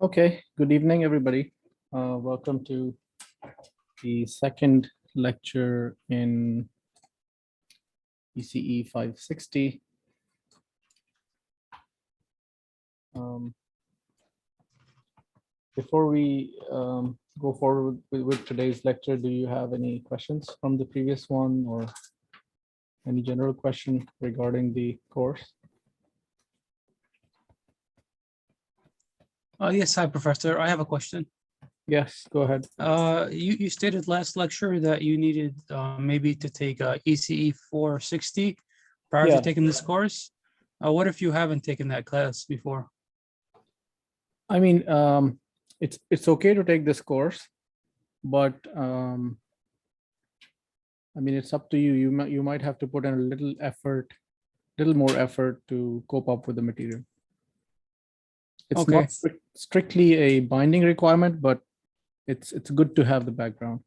Okay, good evening, everybody. Welcome to the second lecture in ECE 560. Before we go forward with today's lecture, do you have any questions from the previous one or any general question regarding the course? Yes, hi, Professor. I have a question. Yes, go ahead. You stated last lecture that you needed maybe to take ECE 460 prior Yeah. to taking this course. What if you haven't taken that class before? I mean, it's okay to take this course, but I mean, it's up to you. You might have to put in a little more effort to cope up with the material. It's Okay. not strictly a binding requirement, but it's good to have the background.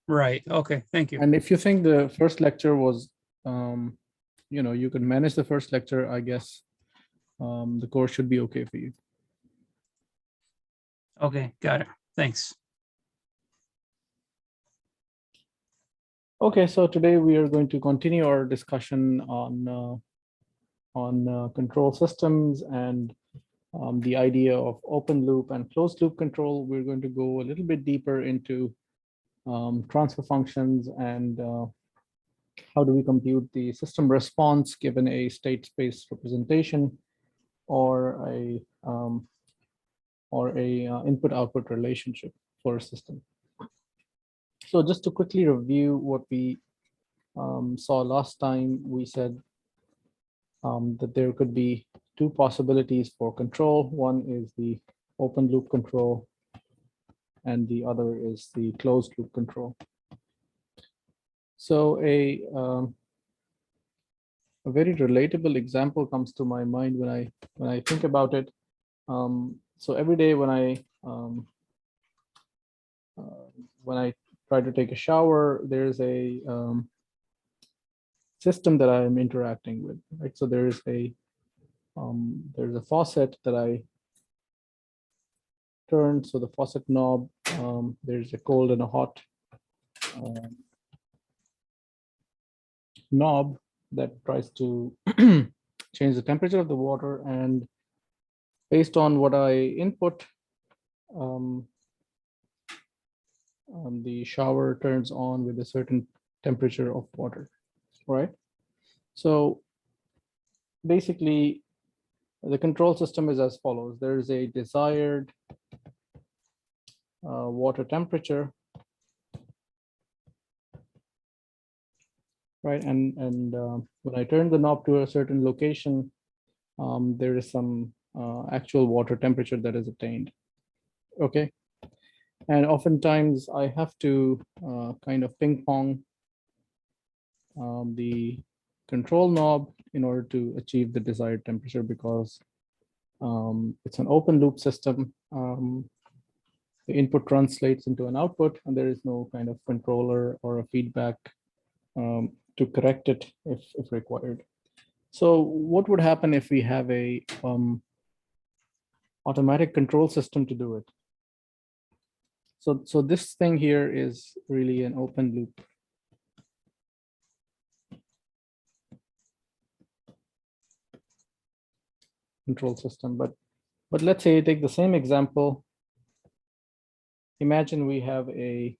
Right. Okay. Thank you. And if you think the first lecture was, you could manage the first lecture, I guess the course should be okay for you. Okay. Got it. Thanks. Okay, so today we are going to continue our discussion on control systems and the idea of open loop and closed loop control. We're going to go a little bit deeper into transfer functions and how do we compute the system response given a state space representation or a input output relationship for a system. So just to quickly review what we saw last time, we said that there could be two possibilities for control. One is the open loop control, and the other is the closed loop control. So a very relatable example comes to my mind when I think about it. So every day when I try to take a shower, there's a system that I'm interacting with, right? So there's a faucet that I turn. So the faucet knob, there's a cold and a hot knob that tries to change the temperature of the water, and based on what I input, the shower turns on with a certain temperature of water, right? So basically, the control system is as follows. There is a desired water temperature, right? And when I turn the knob to a certain location, there is some actual water temperature that is attained. Okay. And oftentimes I have to kind of ping pong the control knob in order to achieve the desired temperature, because it's an open loop system. The input translates into an output, and there is no kind of controller or a feedback to correct it if required. So what would happen if we have a automatic control system to do it? So this thing here is really an open loop. Control system, but let's say you take the same example. Imagine we have a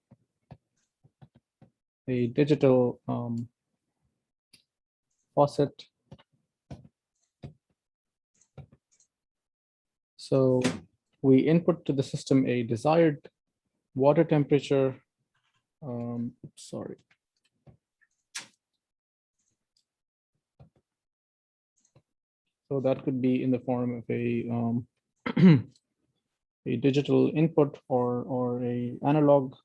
digital faucet. So we input to the system a desired water temperature. Sorry. So that could be in the form of a a digital input or a analog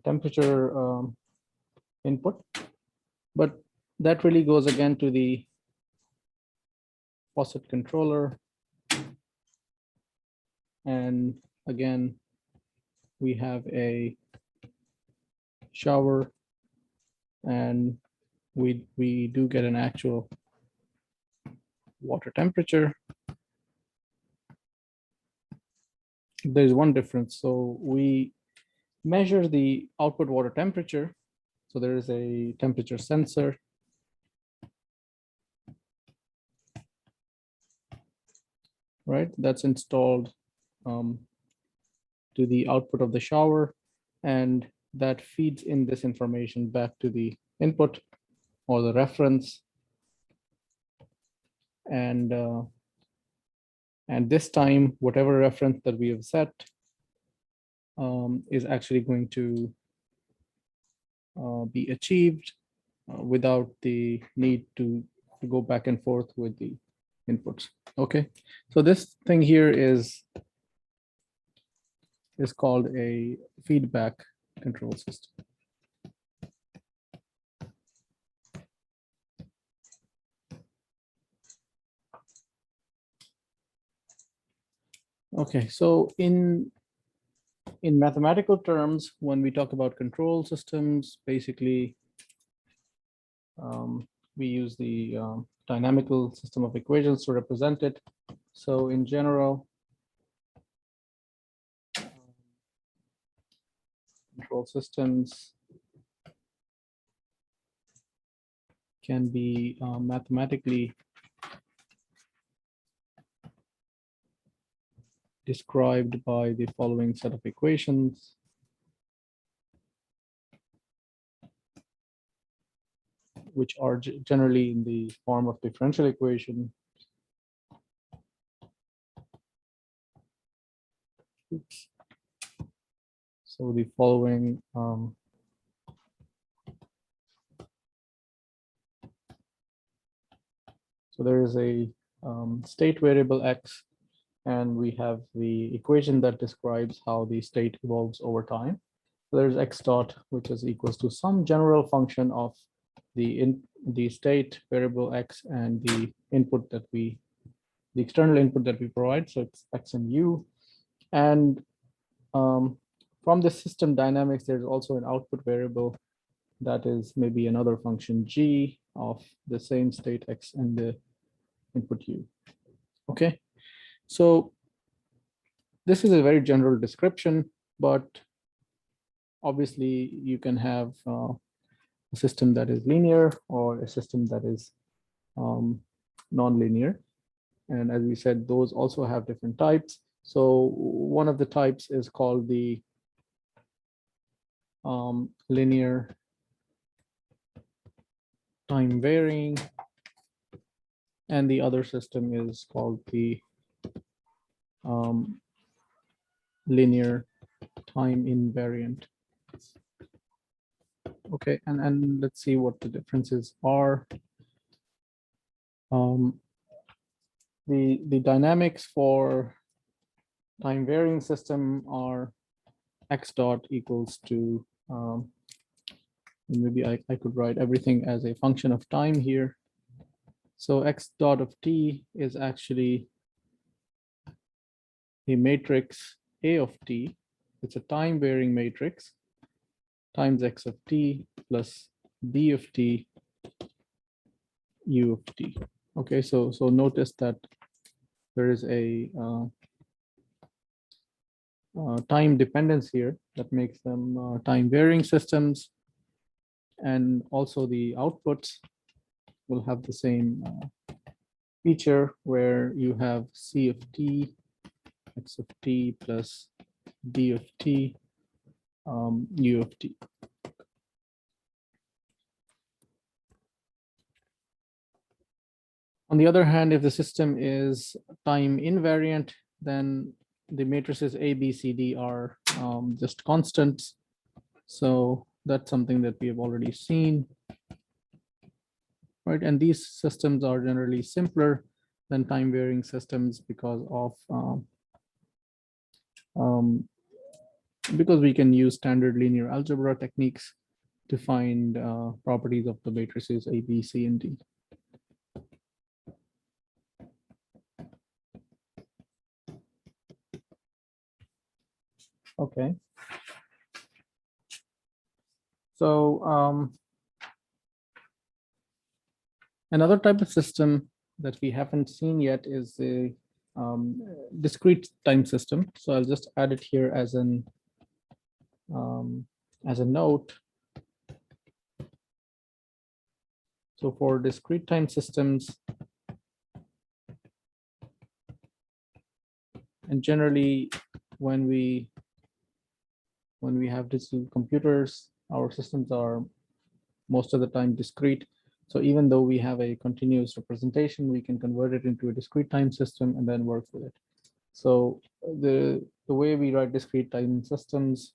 temperature input. But that really goes again to the faucet controller. And again, we have a shower, and we do get an actual water temperature. there's one difference. So we measure the output water temperature. So there is a temperature sensor. Right, that's installed to the output of the shower, and that feeds in this information back to the input or the reference. And this time, whatever reference that we have set is actually going to be achieved without the need to go back and forth with the inputs. Okay, so this thing here is called a feedback control system. Okay, so in mathematical terms, when we talk about control systems, basically we use the dynamical system of equations to represent it. So in general, control systems can be mathematically described by the following set of equations. Which are generally in the form of differential equation. Oops. So the following so there is a state variable x, and we have the equation that describes how the state evolves over time. So there's x dot, which is equals to some general function of the state variable x and the input that the external input that we provide. So it's x and u. And from the system dynamics, there's also an output variable that is maybe another function g of the same state x and the input u. Okay, so this is a very general description, but obviously you can have a system that is linear or a system that is non-linear. And as we said, those also have different types. So one of the types is called the linear time varying, and the other system is called the linear time invariant. Okay, and let's see what the differences are. The dynamics for time varying system are x dot equals to maybe I could write everything as a function of time here. So x dot of t is actually a matrix A of t. It's a time varying matrix times x of t plus b of t u of t. Okay, so notice that there is a time dependence here that makes them time varying systems, and also the outputs will have the same feature where you have c of t, x of t plus d of t, u of t. On the other hand, if the system is time invariant, then the matrices A, B, C, D are just constants. So that's something that we have already seen. Right, and these systems are generally simpler than time varying systems because of because we can use standard linear algebra techniques to find properties of the matrices A, B, C, and D. Okay. So another type of system that we haven't seen yet is the discrete time system. So I'll just add it here as a note. So for discrete time systems, and generally when we have digital computers, our systems are most of the time discrete. So even though we have a continuous representation, we can convert it into a discrete time system and then work with it. So the way we write discrete time systems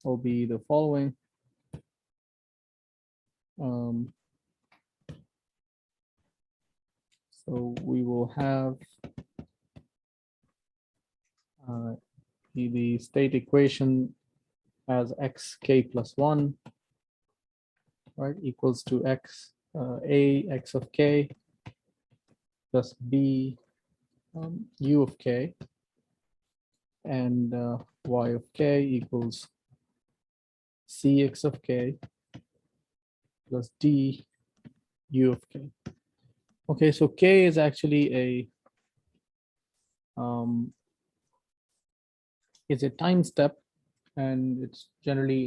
will be the following. So we will have the state equation as xk plus 1, right, equals to x of k plus b u of k, and y of k equals cx of k plus d u of k. Okay, so k is actually a time step, and it's generally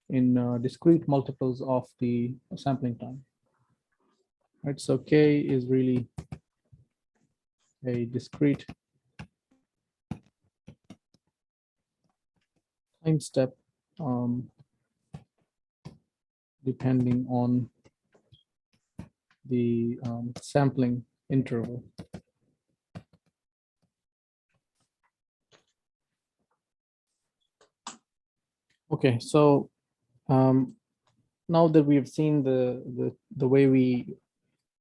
in discrete multiples of the sampling time. Right, so k is really a discrete time step depending on the sampling interval. Okay, so now that we have seen the way we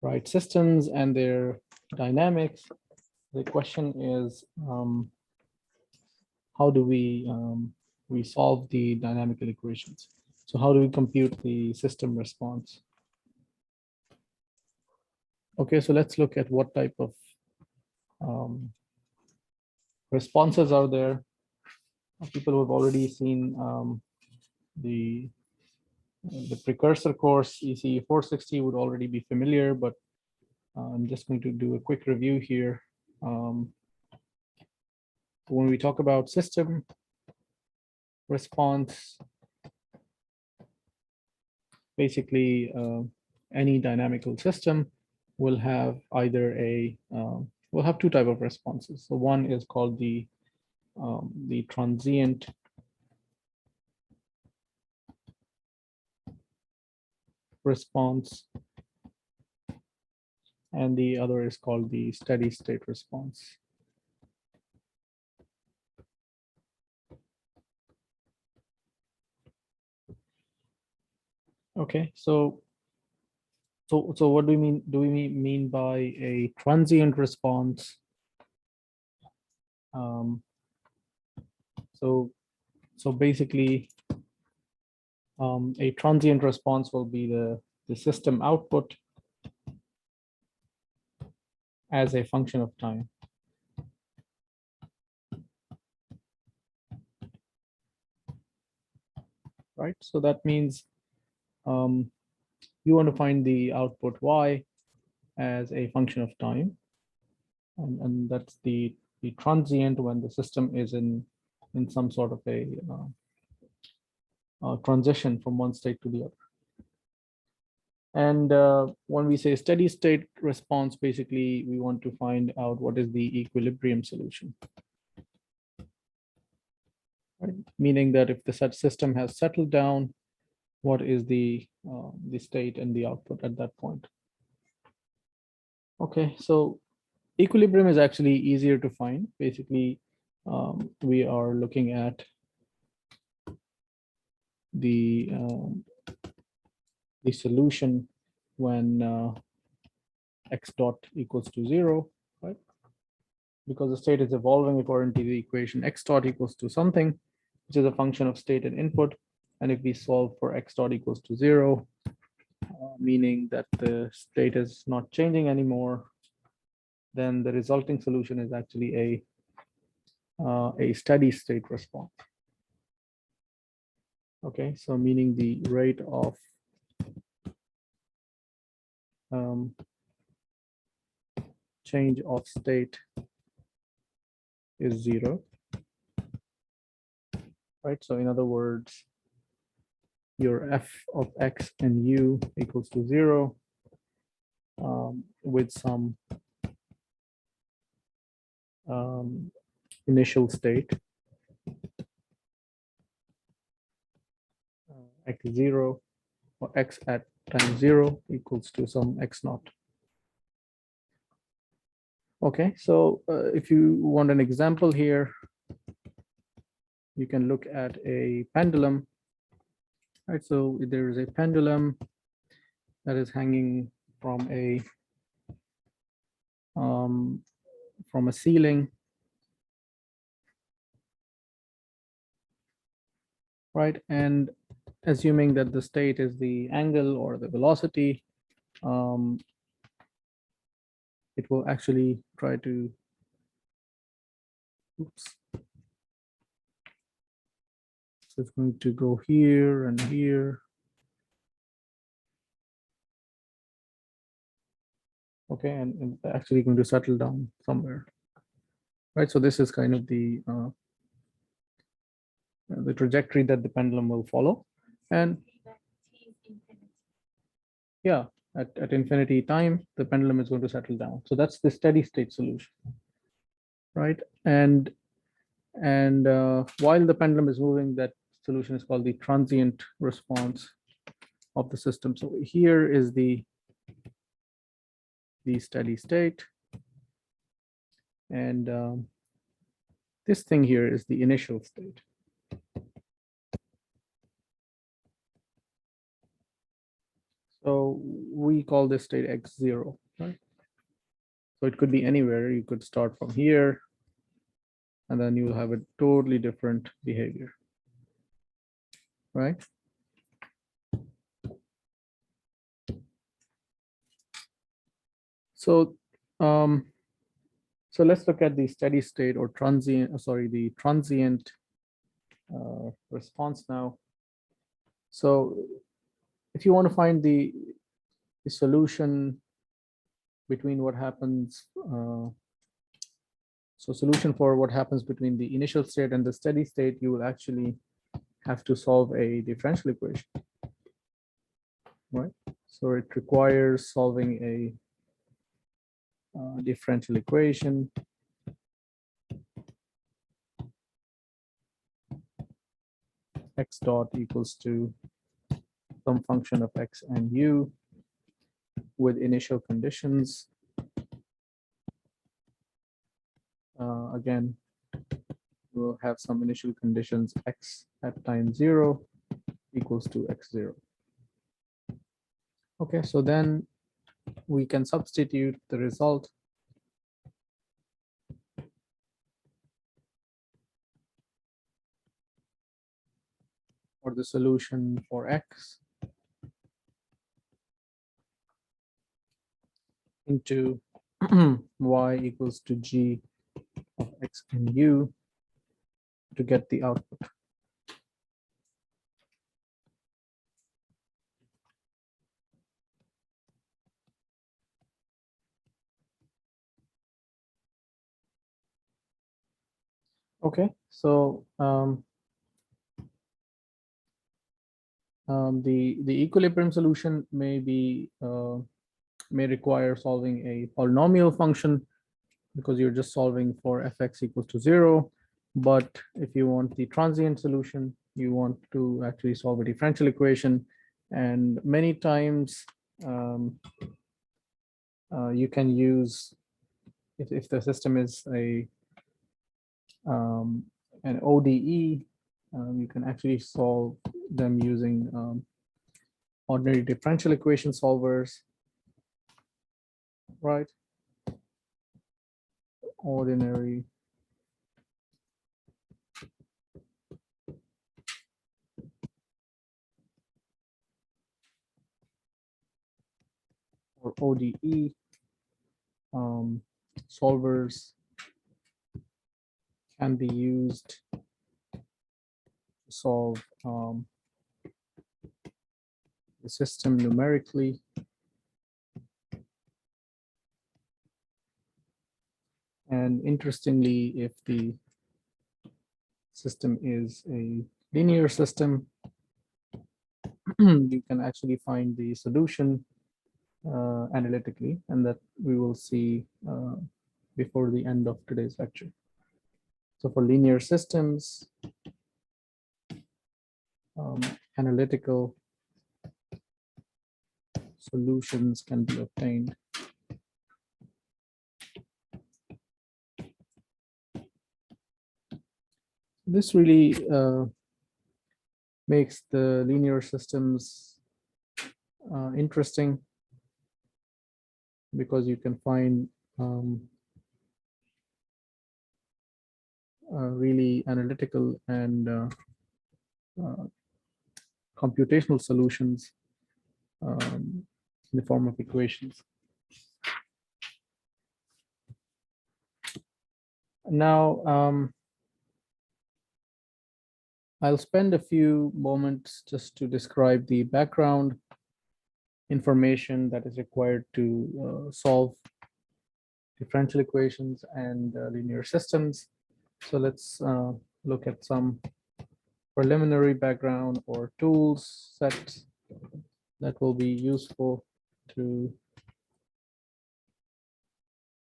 write systems and their dynamics, the question is how do we solve the dynamical equations? So how do we compute the system response? Okay, so let's look at what type of responses are there. People who have already seen the precursor course, ECE 460, would already be familiar, but I'm just going to do a quick review here. When we talk about system response, basically any dynamical system will have either will have two types of responses. So one is called the transient response, and the other is called the steady state response. Okay, so what do we mean? Do we mean by a transient response? So basically, a transient response will be the system output as a function of time. Right, so that means you want to find the output y as a function of time, and that's the transient when the system is in some sort of a transition from one state to the other. And when we say steady state response, basically we want to find out what is the equilibrium solution. Right? Meaning that if the such system has settled down, what is the state and the output at that point? Okay, so equilibrium is actually easier to find. Basically, we are looking at the solution when x dot equals to 0, right? Because the state is evolving according to the equation x dot equals to something, which is a function of state and input. And if we solve for x dot equals to 0, meaning that the state is not changing anymore, then the resulting solution is actually a steady state response. Okay, so meaning the rate of change of state is 0, right? So in other words, your f of x and u equals to 0 with some initial state x0 or x at time 0 equals to some x naught. Okay, so if you want an example here, you can look at a pendulum. Right, so there is a pendulum that is hanging from a ceiling, right? And assuming that the state is the angle or the velocity, it will actually try to, oops. So it's going to go here and here. Okay, and actually going to settle down somewhere, right? So this is kind of the trajectory that the pendulum will follow. And yeah, at infinity time, the pendulum is going to settle down. So that's the steady state solution, right? And while the pendulum is moving, that solution is called the transient response of the system. So here is the steady state. And this thing here is the initial state. So we call this state x0, right? So it could be anywhere. You could start from here, and then you'll have a totally different behavior, right? So, so let's look at the steady state or transient, the transient response now. So if you want to find the solution between what happens, so solution for what happens between the initial state and the steady state, you will actually have to solve a differential equation, right? So it requires solving a differential equation. X dot equals to some function of x and u with initial conditions. Again, we'll have some initial conditions x at time 0 equals to x0. Okay, so then we can substitute the result or the solution for x into y equals to g of x and u to get the output. Okay, so the equilibrium solution may require solving a polynomial function because you're just solving for fx equals to 0. But if you want the transient solution, you want to actually solve a differential equation. And many times you can use, if the system is an ODE, you can actually solve them using ordinary differential equation solvers, right? Ordinary or ODE solvers can be used to solve the system numerically. And interestingly, if the system is a linear system, you can actually find the solution analytically, and that we will see before the end of today's lecture. So for linear systems, analytical solutions can be obtained. This really makes the linear systems interesting, because you can find really analytical and computational solutions in the form of equations. Now, I'll spend a few moments just to describe the background information that is required to solve differential equations and linear systems. So let's look at some preliminary background or tools sets that will be useful to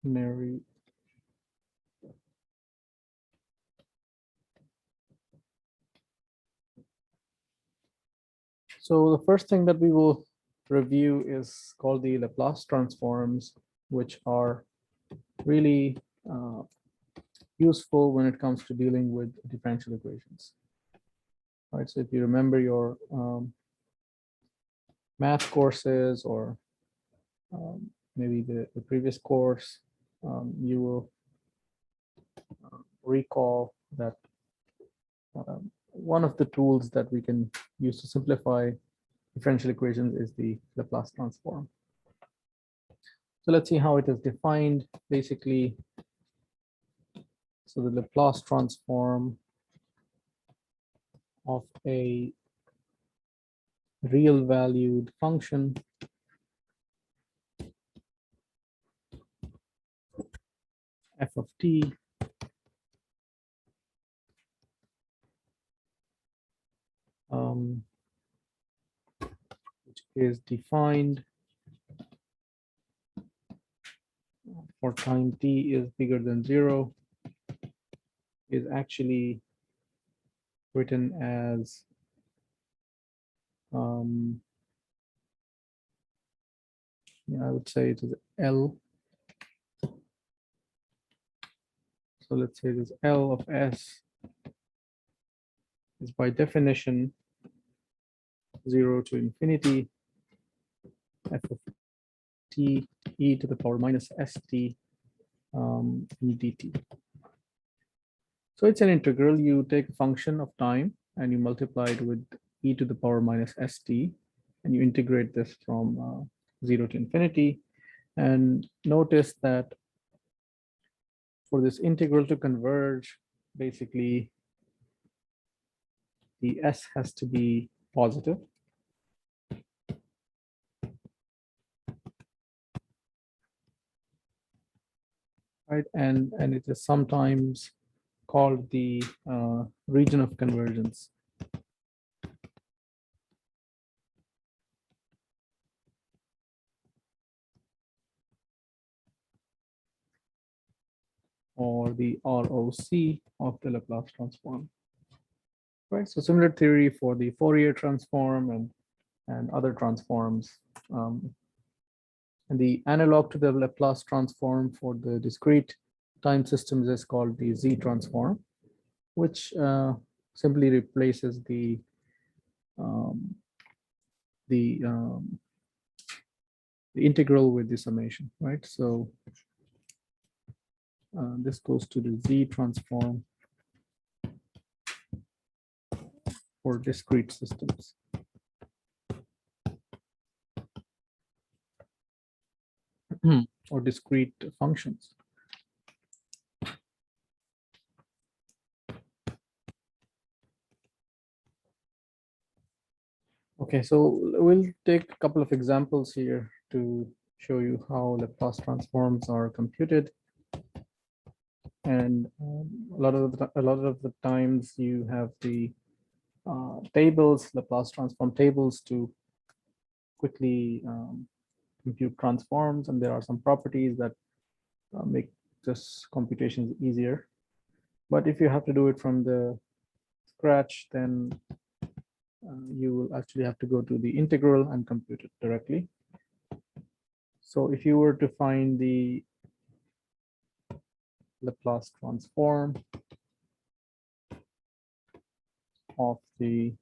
marry. So the first thing that we will review is called the Laplace transforms, which are really useful when it comes to dealing with differential equations. All right, so if you remember your math courses, or maybe the previous course, you will recall that one of the tools that we can use to simplify differential equations is the Laplace transform. So let's see how it is defined. Basically, so the Laplace transform of a real valued function f of t which is defined for time t is bigger than 0, is actually written as yeah, I would say it is L. So let's say this L of S is by definition 0 to infinity f of t e to the power minus st dt. So it's an integral. You take a function of time and you multiply it with e to the power minus st, and you integrate this from 0 to infinity. And notice that for this integral to converge, basically the s has to be positive. Right, and it is sometimes called the region of convergence. Or the ROC of the Laplace transform. Right, so similar theory for the Fourier transform and other transforms. And the analog to the Laplace transform for the discrete time systems is called the Z transform, which simply replaces the integral with the summation, right? So this goes to the Z transform for discrete systems. Or discrete functions. Okay, so we'll take a couple of examples here to show you how Laplace transforms are computed. And a lot of the times you have the tables, Laplace transform tables to quickly compute transforms, and there are some properties that make this computations easier. But if you have to do it from the scratch, then you will actually have to go to the integral and compute it directly. So if you were to find the Laplace transform of the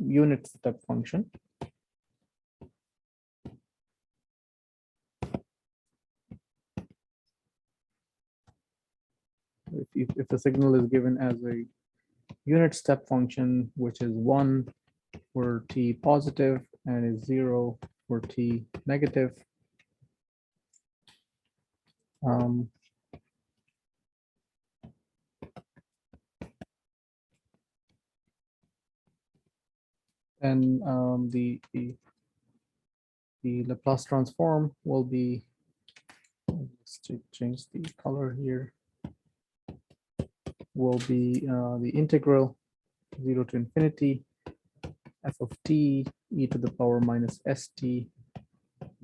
unit step function, if the signal is given as a unit step function, which is 1 for t positive and is 0 for t negative, then the Laplace transform will be, let's change the color here, will be the integral 0 to infinity f of t e to the power minus st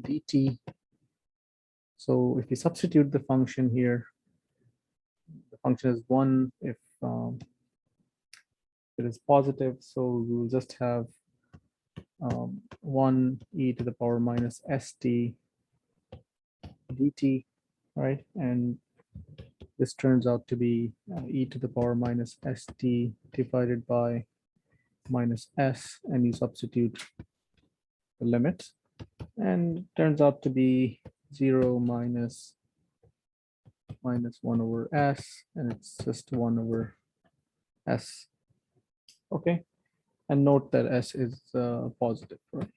dt. So if you substitute the function here, the function is 1 if it is positive, so we will just have 1 e to the power minus st dt, right? And this turns out to be e to the power minus st divided by minus s, and you substitute the limit, and it turns out to be 0 minus 1 over s, and it's just 1 over s. Okay, and note that s is positive, right?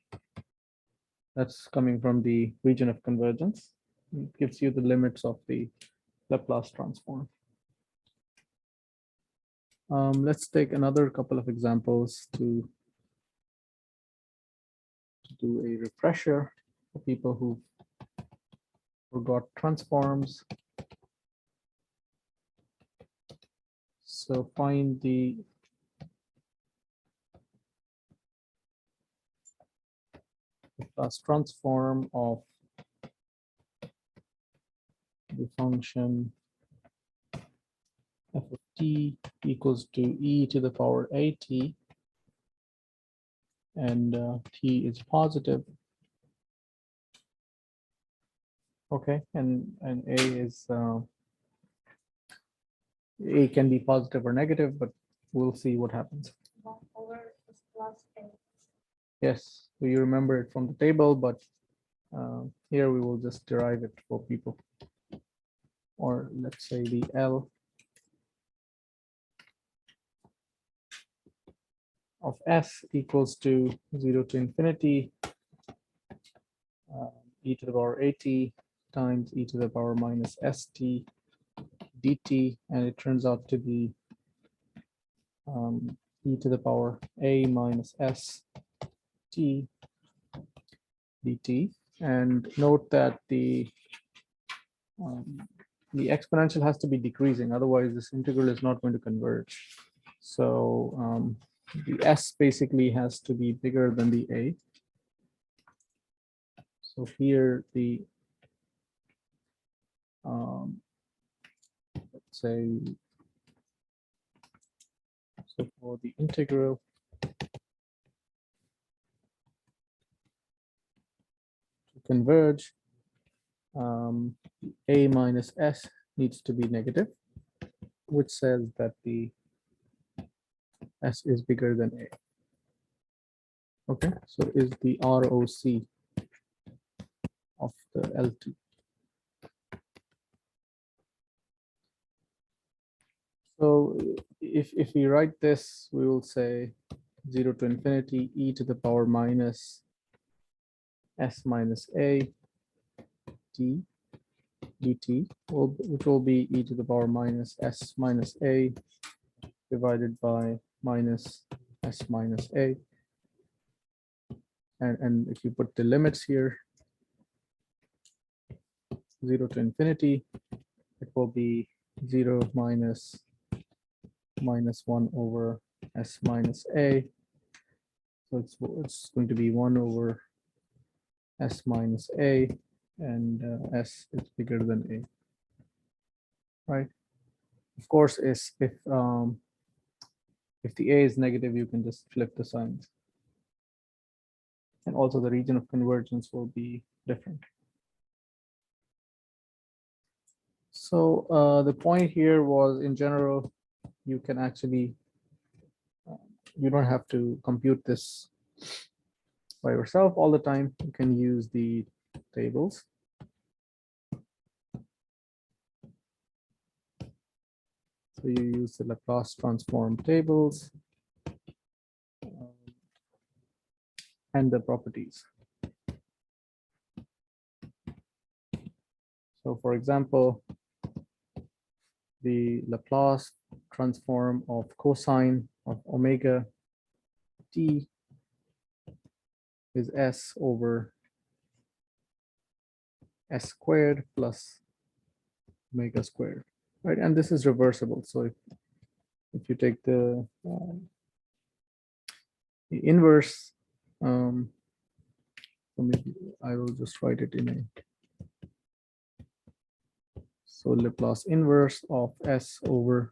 That's coming from the region of convergence. It gives you the limits of the Laplace transform. Let's take another couple of examples to do a refresher for people who forgot transforms. So find the Laplace transform of the function f of t equals to e to the power at, and t is positive. Okay, and a is a can be positive or negative, but we'll see what happens. 1 over is plus a. Yes, so you remember it from the table, but here we will just derive it for people. Or let's say the L of s equals to 0 to infinity e to the power at times e to the power minus st dt, and it turns out to be e to the power a minus s t dt. And note that the exponential has to be decreasing, otherwise this integral is not going to converge. So the s basically has to be bigger than the a. So here the let's say, so for the integral to converge, a minus s needs to be negative, which says that the s is bigger than a. Okay, so is the ROC of the L2. So if we write this, we will say 0 to infinity e to the power minus s minus a t dt, which will be e to the power minus s minus a divided by minus s minus a. And if you put the limits here, 0 to infinity, it will be 0 minus 1 over s minus a. So it's going to be 1 over s minus a, and s is bigger than a, right? Of course, if the a is negative, you can just flip the signs. And also the region of convergence will be different. So the point here was, in general, you can actually, you don't have to compute this by yourself all the time. You can use the tables. So you use the Laplace transform tables and the properties. So for example, the Laplace transform of cosine of omega t is s over s squared plus omega squared, right? And this is reversible. So if you take the inverse, so maybe I will just write it in a, so Laplace inverse of s over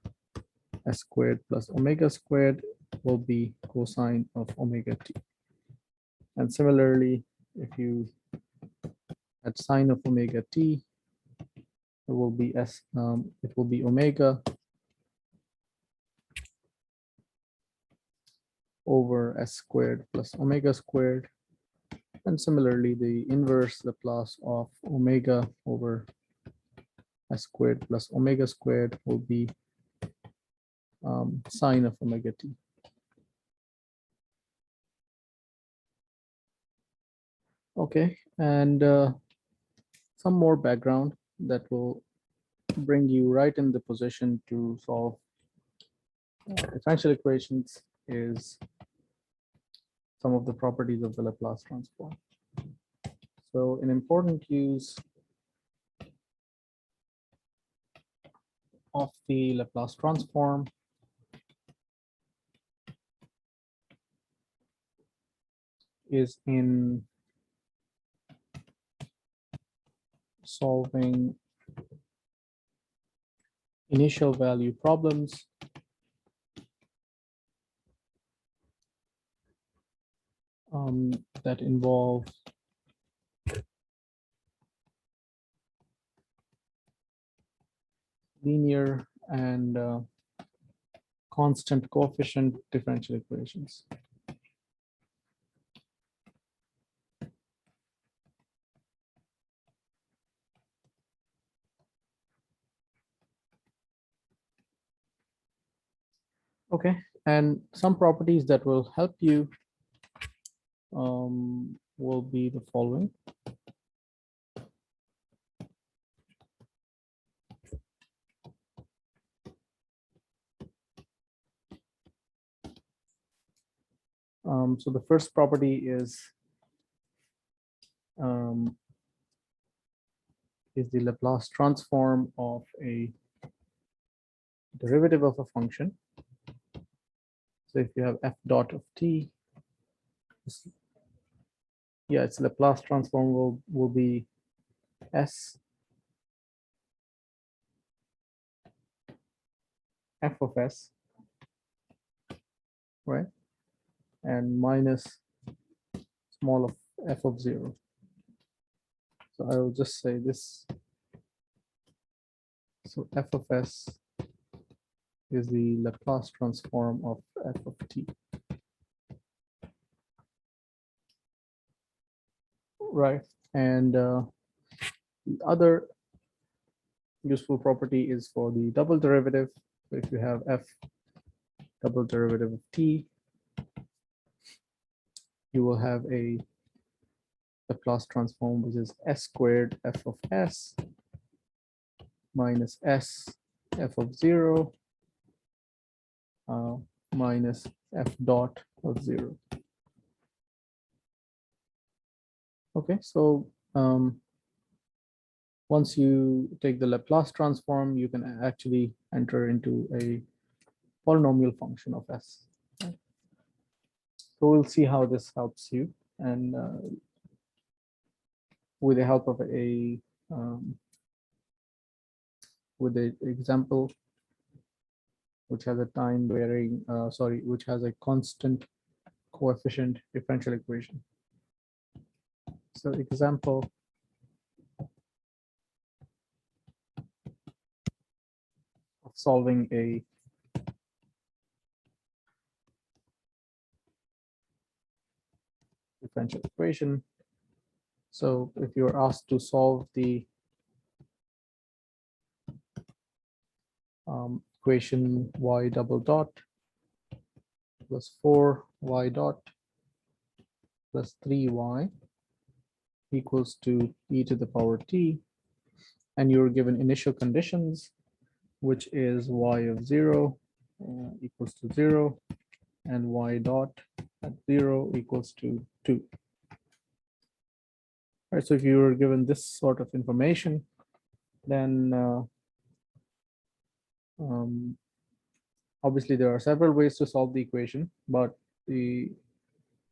s squared plus omega squared will be cosine of omega t. And similarly, if you add sine of omega t, it will be it will be omega over s squared plus omega squared. And similarly, the inverse Laplace of omega over s squared plus omega squared will be sine of omega t. Okay, and some more background that will bring you right in the position to solve differential equations is some of the properties of the Laplace transform. So an important use of the Laplace transform is in solving initial value problems that involve linear and constant coefficient differential equations. Okay, and some properties that will help you will be the following. So the first property is the Laplace transform of a derivative of a function. So if you have f dot of t, yeah, its Laplace transform will be s f of s, right? And minus small of f of 0. So I will just say this. So f of s is the Laplace transform of f of t. Right. And the other useful property is for the double derivative. So if you have f double derivative of t, you will have a Laplace transform which is s squared f of s minus s f of 0 minus f dot of 0. Okay, so once you take the Laplace transform, you can actually enter into a polynomial function of S. Right? So we'll see how this helps you, and with the help of a with the example which has a time varying, which has a constant coefficient differential equation. So example of solving a differential equation. So if you're asked to solve the equation y double dot plus 4y dot plus 3y equals to e to the power t, and you're given initial conditions, which is y of 0 equals to 0 and y dot at 0 equals to 2. All right, so if you were given this sort of information, then obviously there are several ways to solve the equation, but the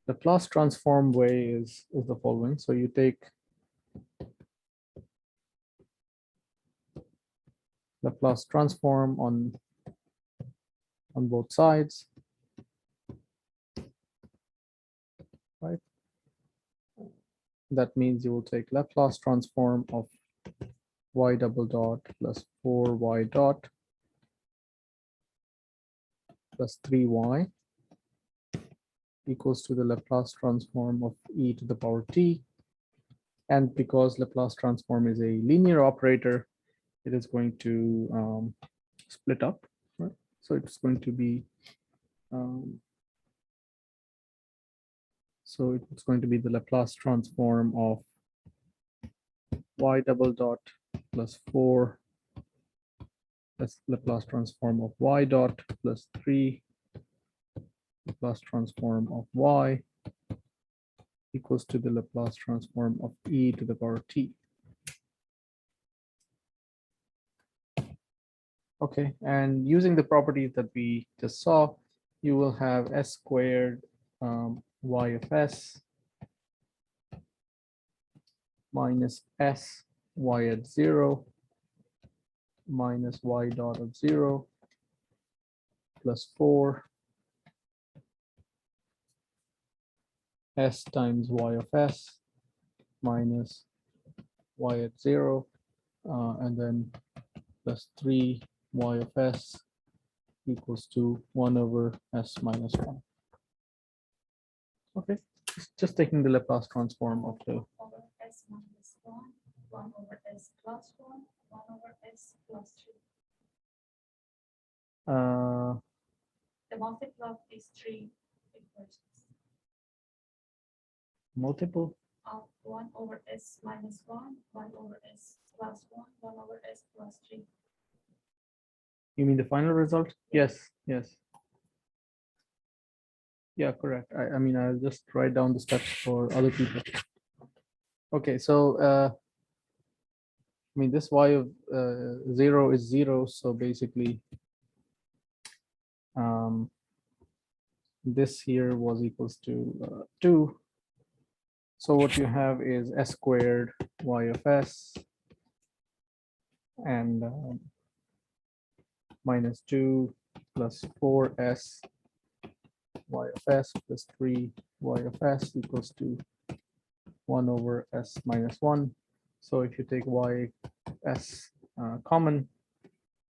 Laplace transform way is the following. So you take Laplace transform on both sides, right? That means you will take Laplace transform of y double dot plus 4y dot plus 3y equals to the Laplace transform of e to the power t. And because Laplace transform is a linear operator, it is going to split up, right? So it's going to be the Laplace transform of y double dot plus 4 plus Laplace transform of y dot plus 3 Laplace transform of y equals to the Laplace transform of e to the power t. Okay, and using the properties that we just saw, you will have s squared y of s minus s y at 0 minus y dot of 0 plus 4 s times y of s minus y at 0 and then plus 3 y of s equals to 1 over s minus 1. Okay, just taking the Laplace transform of the Over S minus 1 over S plus 1 over S plus 3. The multiply of these three equations multiple. of 1 over S minus 1 over S plus 1 over S plus 3. You mean the final result? Yes, yes. Yeah, correct. I mean, I'll just write down the steps for other people. Okay, so I mean, this y of 0 is 0, so basically this here was equals to 2. So what you have is s squared y of s and minus 2 plus 4s y of s plus 3 y of s equals to 1 over s minus 1. So if you take y s common,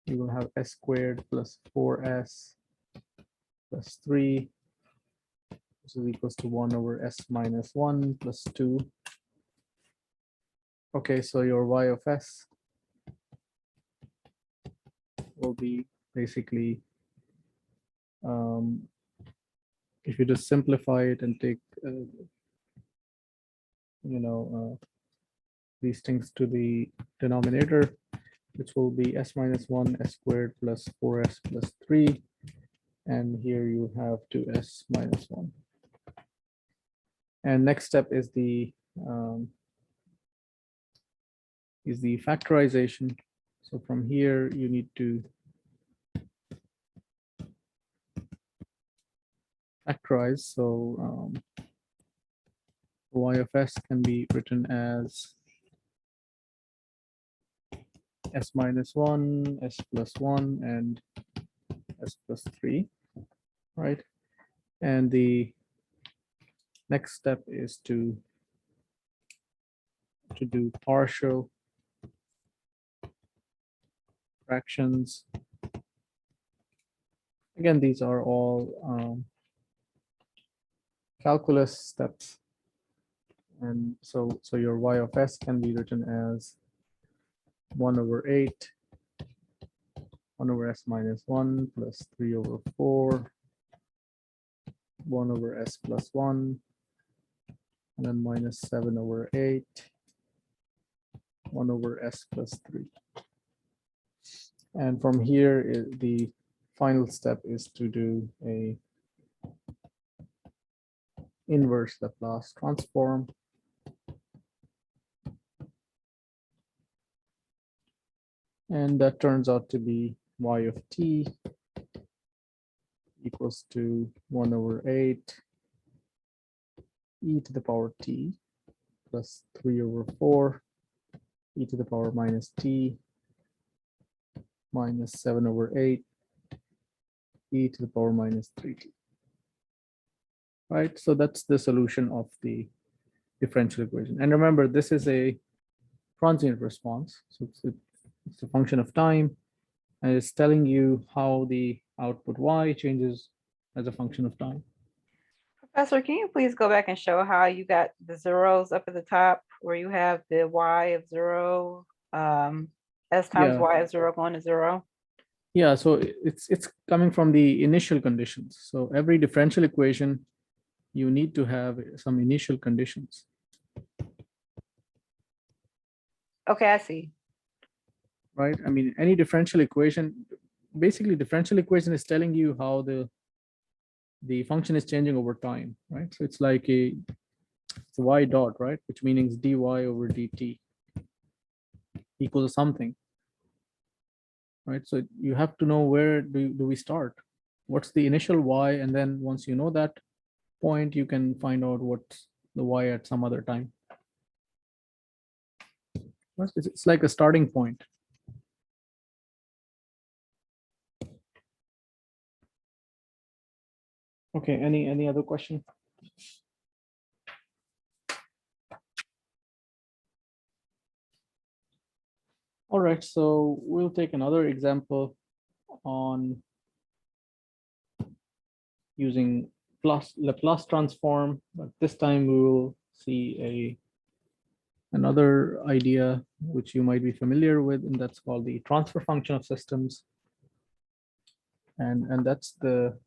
you will have s squared plus 4s plus 3, which is equals to 1 over s minus 1 plus 2. Okay, so your y of s will be basically, if you just simplify it and take, these things to the denominator, which will be s minus 1 s squared plus 4s plus 3. And here you have 2s minus 1. And next step is the is the factorization. So from here, you need to factorize. So y of s can be written as s minus 1, s plus 1, and s plus 3, right? And the next step is to do partial fractions. Again, these are all calculus steps. And so your y of s can be written as 1 over 8, 1 over s minus 1 plus 3 over 4, 1 over s plus 1, and then minus 7 over 8, 1 over s plus 3. And from here, the final step is to do a inverse Laplace transform. And that turns out to be y of t equals to 1 over 8 e to the power t plus 3 over 4 e to the power minus t minus 7 over 8 e to the power minus 3t. Right, so that's the solution of the differential equation. And remember, this is a transient response. So it's a function of time, and it's telling you how the output y changes as a function of time. Professor, can you please go back and show how you got the zeros up at the top where you have the y of 0, s times Yeah. y of 0 going to 0? Yeah, so it's coming from the initial conditions. So every differential equation, you need to have some initial conditions. Okay, I see. Right? I mean, any differential equation, basically differential equation is telling you how the function is changing over time, right? So it's like it's a y dot, right? Which means dy over dt equals something, right? So you have to know where do we start? What's the initial y? And then once you know that point, you can find out what's the y at some other time. Right? It's like a starting point. Okay, any other question? All right, so we'll take another example on using Laplace transform, but this time we will see another idea which you might be familiar with, and that's called the transfer function of systems. And that's the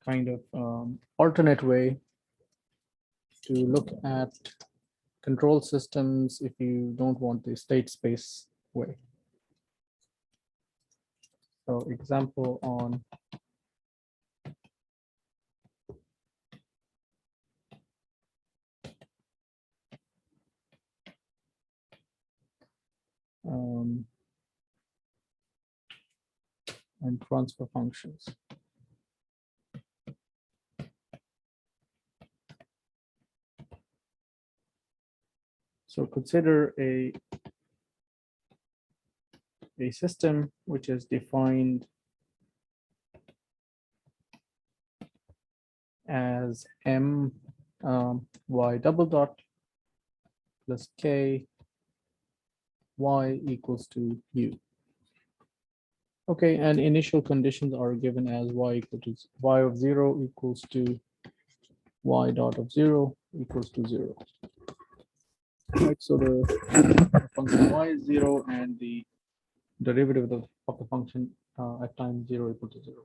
kind of alternate way to look at control systems if you don't want the state space way. So example on and transfer functions. So consider a system which is defined as m y double dot plus k y equals to u. Okay, and initial conditions are given as y equal to y of 0 equals to y dot of 0 equals to 0. Right, so the function y is 0 and the derivative of the function at time 0 equal to 0.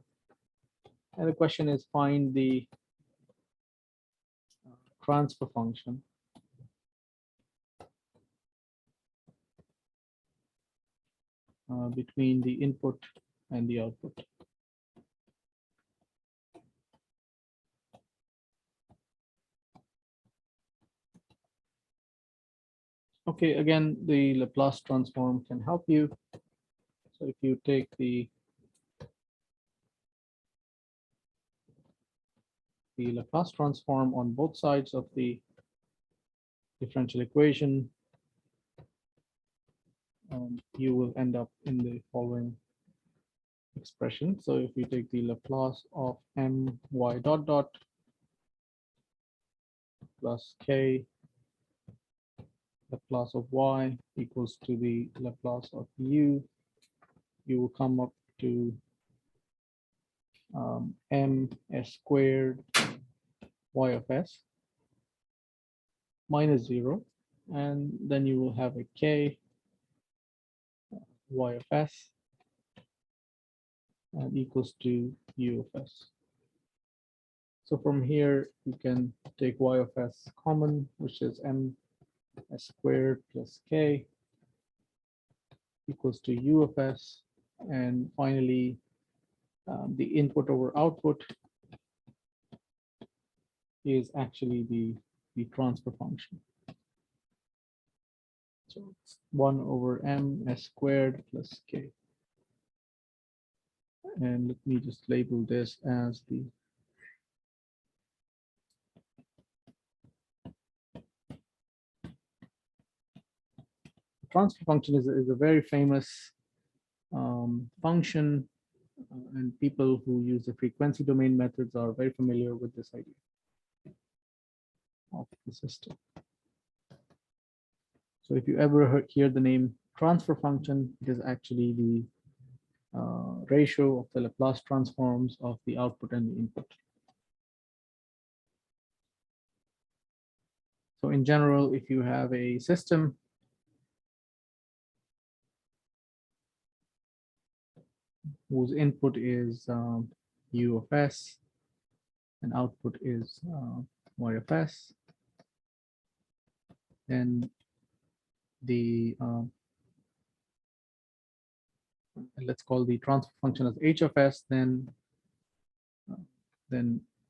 And the question is find the transfer function between the input and the output. Okay, again, the Laplace transform can help you. So if you take the Laplace transform on both sides of the differential equation, you will end up in the following expression. So if you take the Laplace of my dot dot plus k Laplace of y equals to the Laplace of u, you will come up to m s squared y of s minus 0, and then you will have a k y of s and equals to u of s. So from here, you can take y of s common, which is m s squared plus k equals to u of s. And finally, the input over output is actually the transfer function. So it's 1 over m s squared plus k. And let me just label this as the transfer function is a very famous function, and people who use the frequency domain methods are very familiar with this idea of the system. So if you ever hear the name transfer function, it is actually the ratio of the Laplace transforms of the output and the input. So in general, if you have a system whose input is u of s and output is y of s, then the let's call the transfer function as h of s, then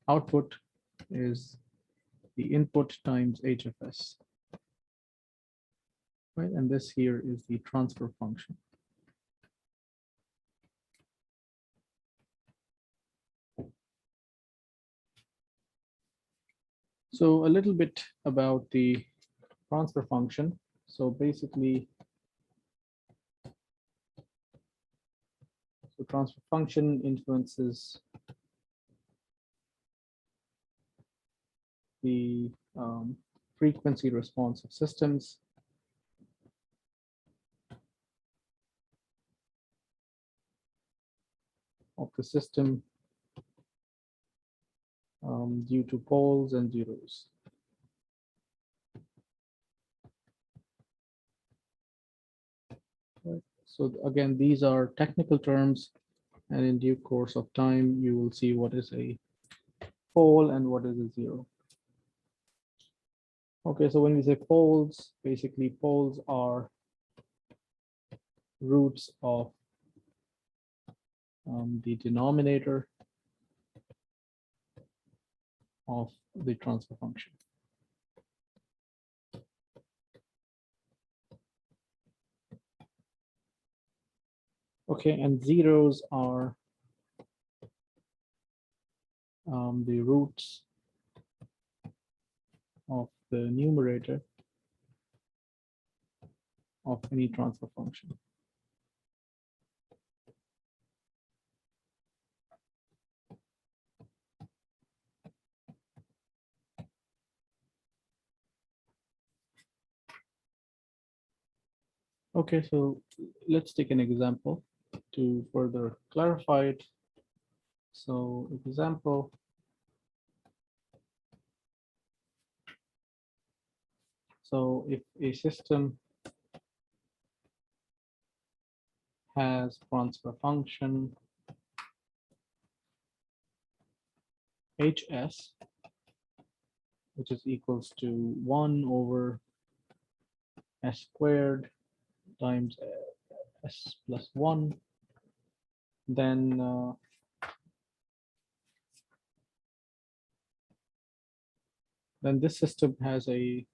output is the input times h of s, right? And this here is the transfer function. So a little bit about the transfer function. So basically, the transfer function influences the frequency response of systems. Of the system due to poles and zeros. Right. So again, these are technical terms, and in due course of time, you will see what is a pole and what is a zero. Okay, so when we say poles, basically poles are roots of the denominator of the transfer function. Okay, and zeros are the roots of the numerator of any transfer function. Okay, so let's take an example to further clarify it. So example, so if a system has transfer function hs, which is equals to 1 over s squared times s plus 1, then this system has a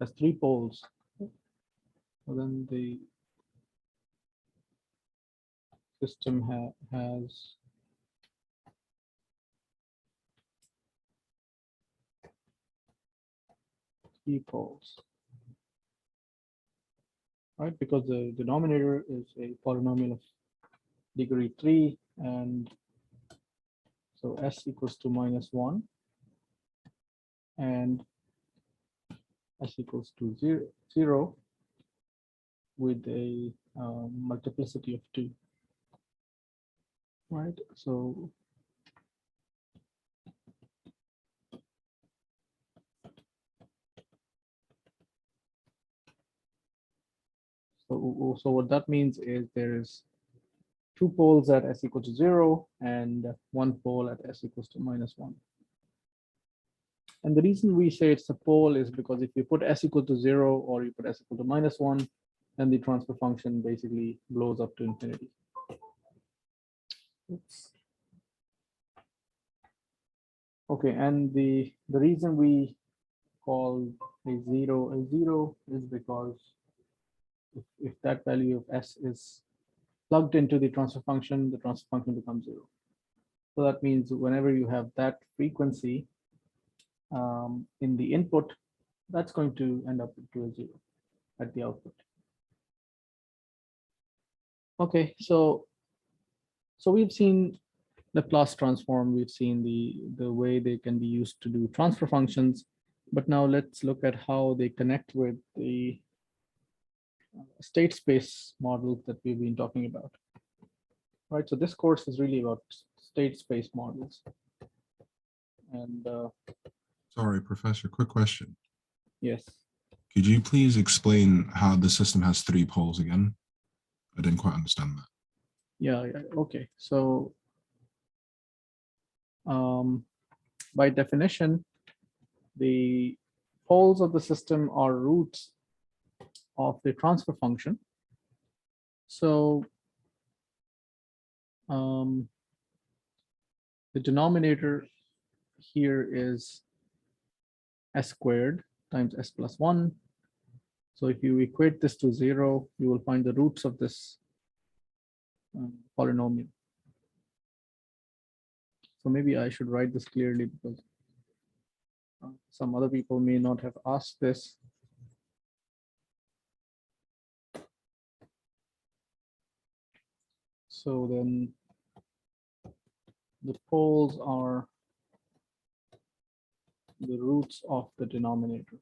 has 3 poles. So then the system has three poles, right? Because the denominator is a polynomial of degree 3, and so s equals to -1, and s equals to 0 with a multiplicity of 2, right? So what that means is there's 2 poles at s equals to 0 and 1 pole at s equals to -1. And the reason we say it's a pole is because if you put s equal to 0 or you put s equal to -1, then the transfer function basically blows up to infinity. Oops. Okay, and the reason we call a zero is because if that value of s is plugged into the transfer function becomes 0. So that means whenever you have that frequency in the input, that's going to end up to a 0 at the output. Okay, so we've seen Laplace transform, we've seen the way they can be used to do transfer functions, but now let's look at how they connect with the state space models that we've been talking about. Right, so this course is really about state space models. And Sorry, Professor, quick question. yes, Could you please explain how the system has 3 poles again? I didn't quite understand that. yeah, okay. So by definition, the poles of the system are roots of the transfer function. So the denominator here is s squared times s plus 1. So if you equate this to 0, you will find the roots of this polynomial. So maybe I should write this clearly because some other people may not have asked this. So then the poles are the roots of the denominator.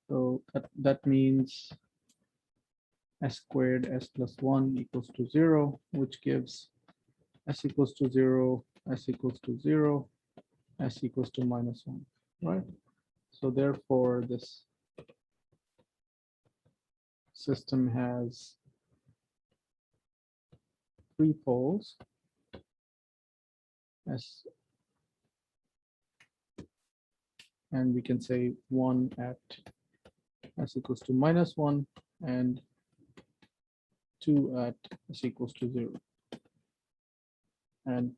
So that means s squared s plus 1 equals to 0, which gives s equals to 0, s equals to 0, s equals to -1, right? So therefore, this system has 3 poles, s, and we can say 1 at s equals to -1 and 2 at s equals to 0. And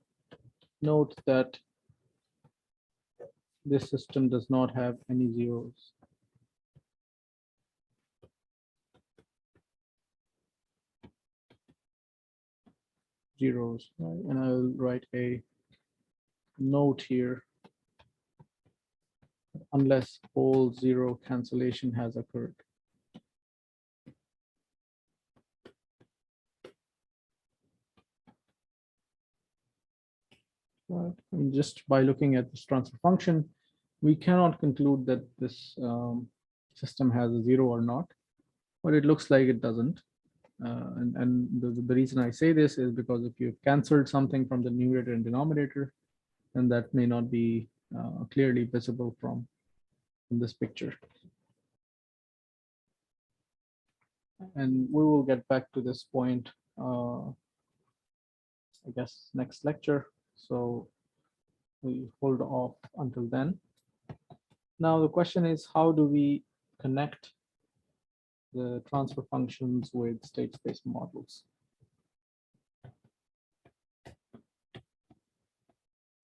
note that this system does not have any zeros. Right? And I'll write a note here, unless pole 0 cancellation has occurred. Right. And just by looking at this transfer function, we cannot conclude that this system has a 0 or not, but it looks like it doesn't. And the reason I say this is because if you've canceled something from the numerator and denominator, then that may not be clearly visible from this picture. And we will get back to this point, I guess, next lecture. So we hold off until then. Now the question is, how do we connect the transfer functions with state space models?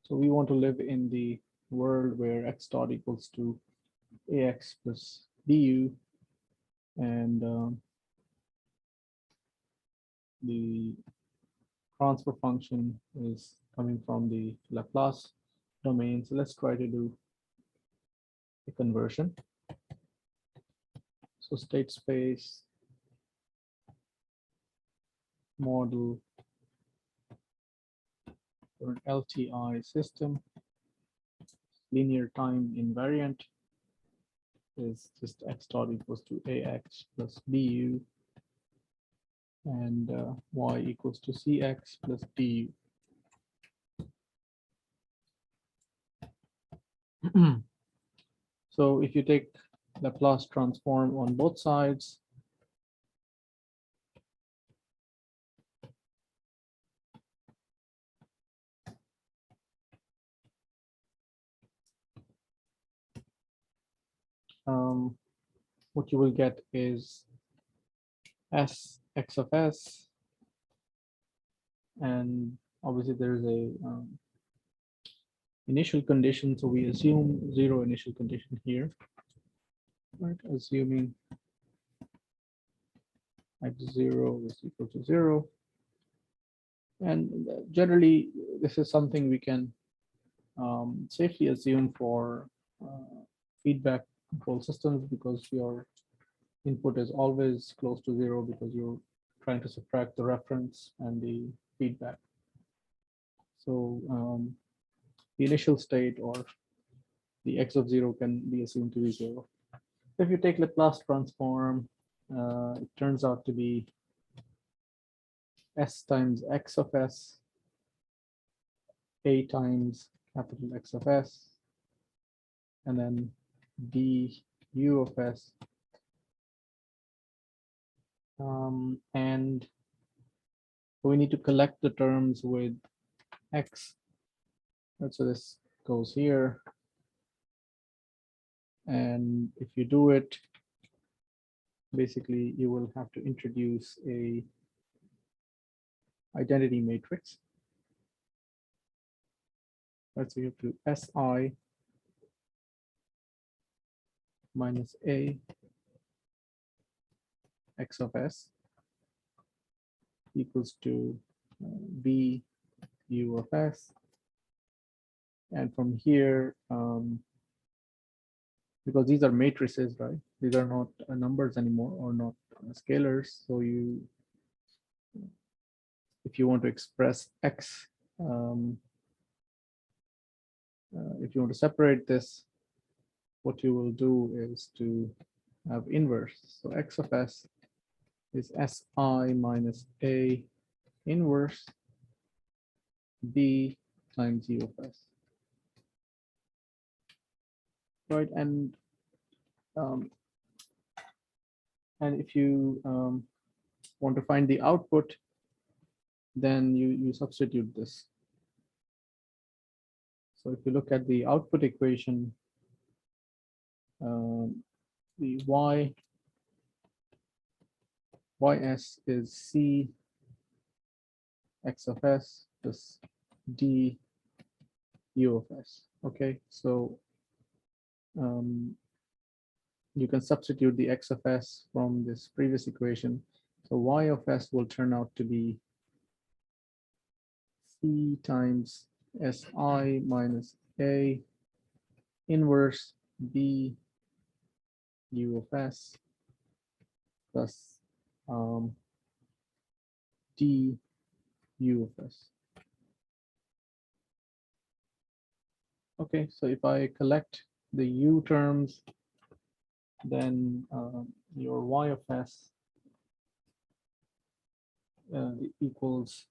So we want to live in the world where x dot equals to ax plus bu, and the transfer function is coming from the Laplace domain. So let's try to do a conversion. So state space model for an LTI system, linear time invariant is just x dot equals to ax plus bu, and y equals to cx plus du. So if you take Laplace transform on both sides, what you will get is s x of s, and obviously there's a initial condition, so we assume zero initial condition here, right? Assuming x0 is equal to 0, and generally this is something we can safely assume for feedback control systems, because your input is always close to 0 because you're trying to subtract the reference and the feedback. So the initial state or the x of 0 can be assumed to be 0. If you take Laplace transform, it turns out to be s times x of s, a times capital X of s, and then d u of s. And we need to collect the terms with x. Right, so this goes here. And if you do it, basically you will have to introduce a identity matrix. Right, so you have to Si minus a x of s equals to b u of s. And from here, because these are matrices, right? These are not numbers anymore, or not scalars. So you, if you want to express x, if you want to separate this, what you will do is to have inverse. So x of s is Si minus a inverse b times u of s. Right, and if you want to find the output, then you substitute this. So if you look at the output equation, the ys is c x of s plus d u of s. Okay, so you can substitute the x of s from this previous equation. So y of s will turn out to be c times si minus a inverse b u of s plus d u of s. Okay, so if I collect the u terms, then your y of s equals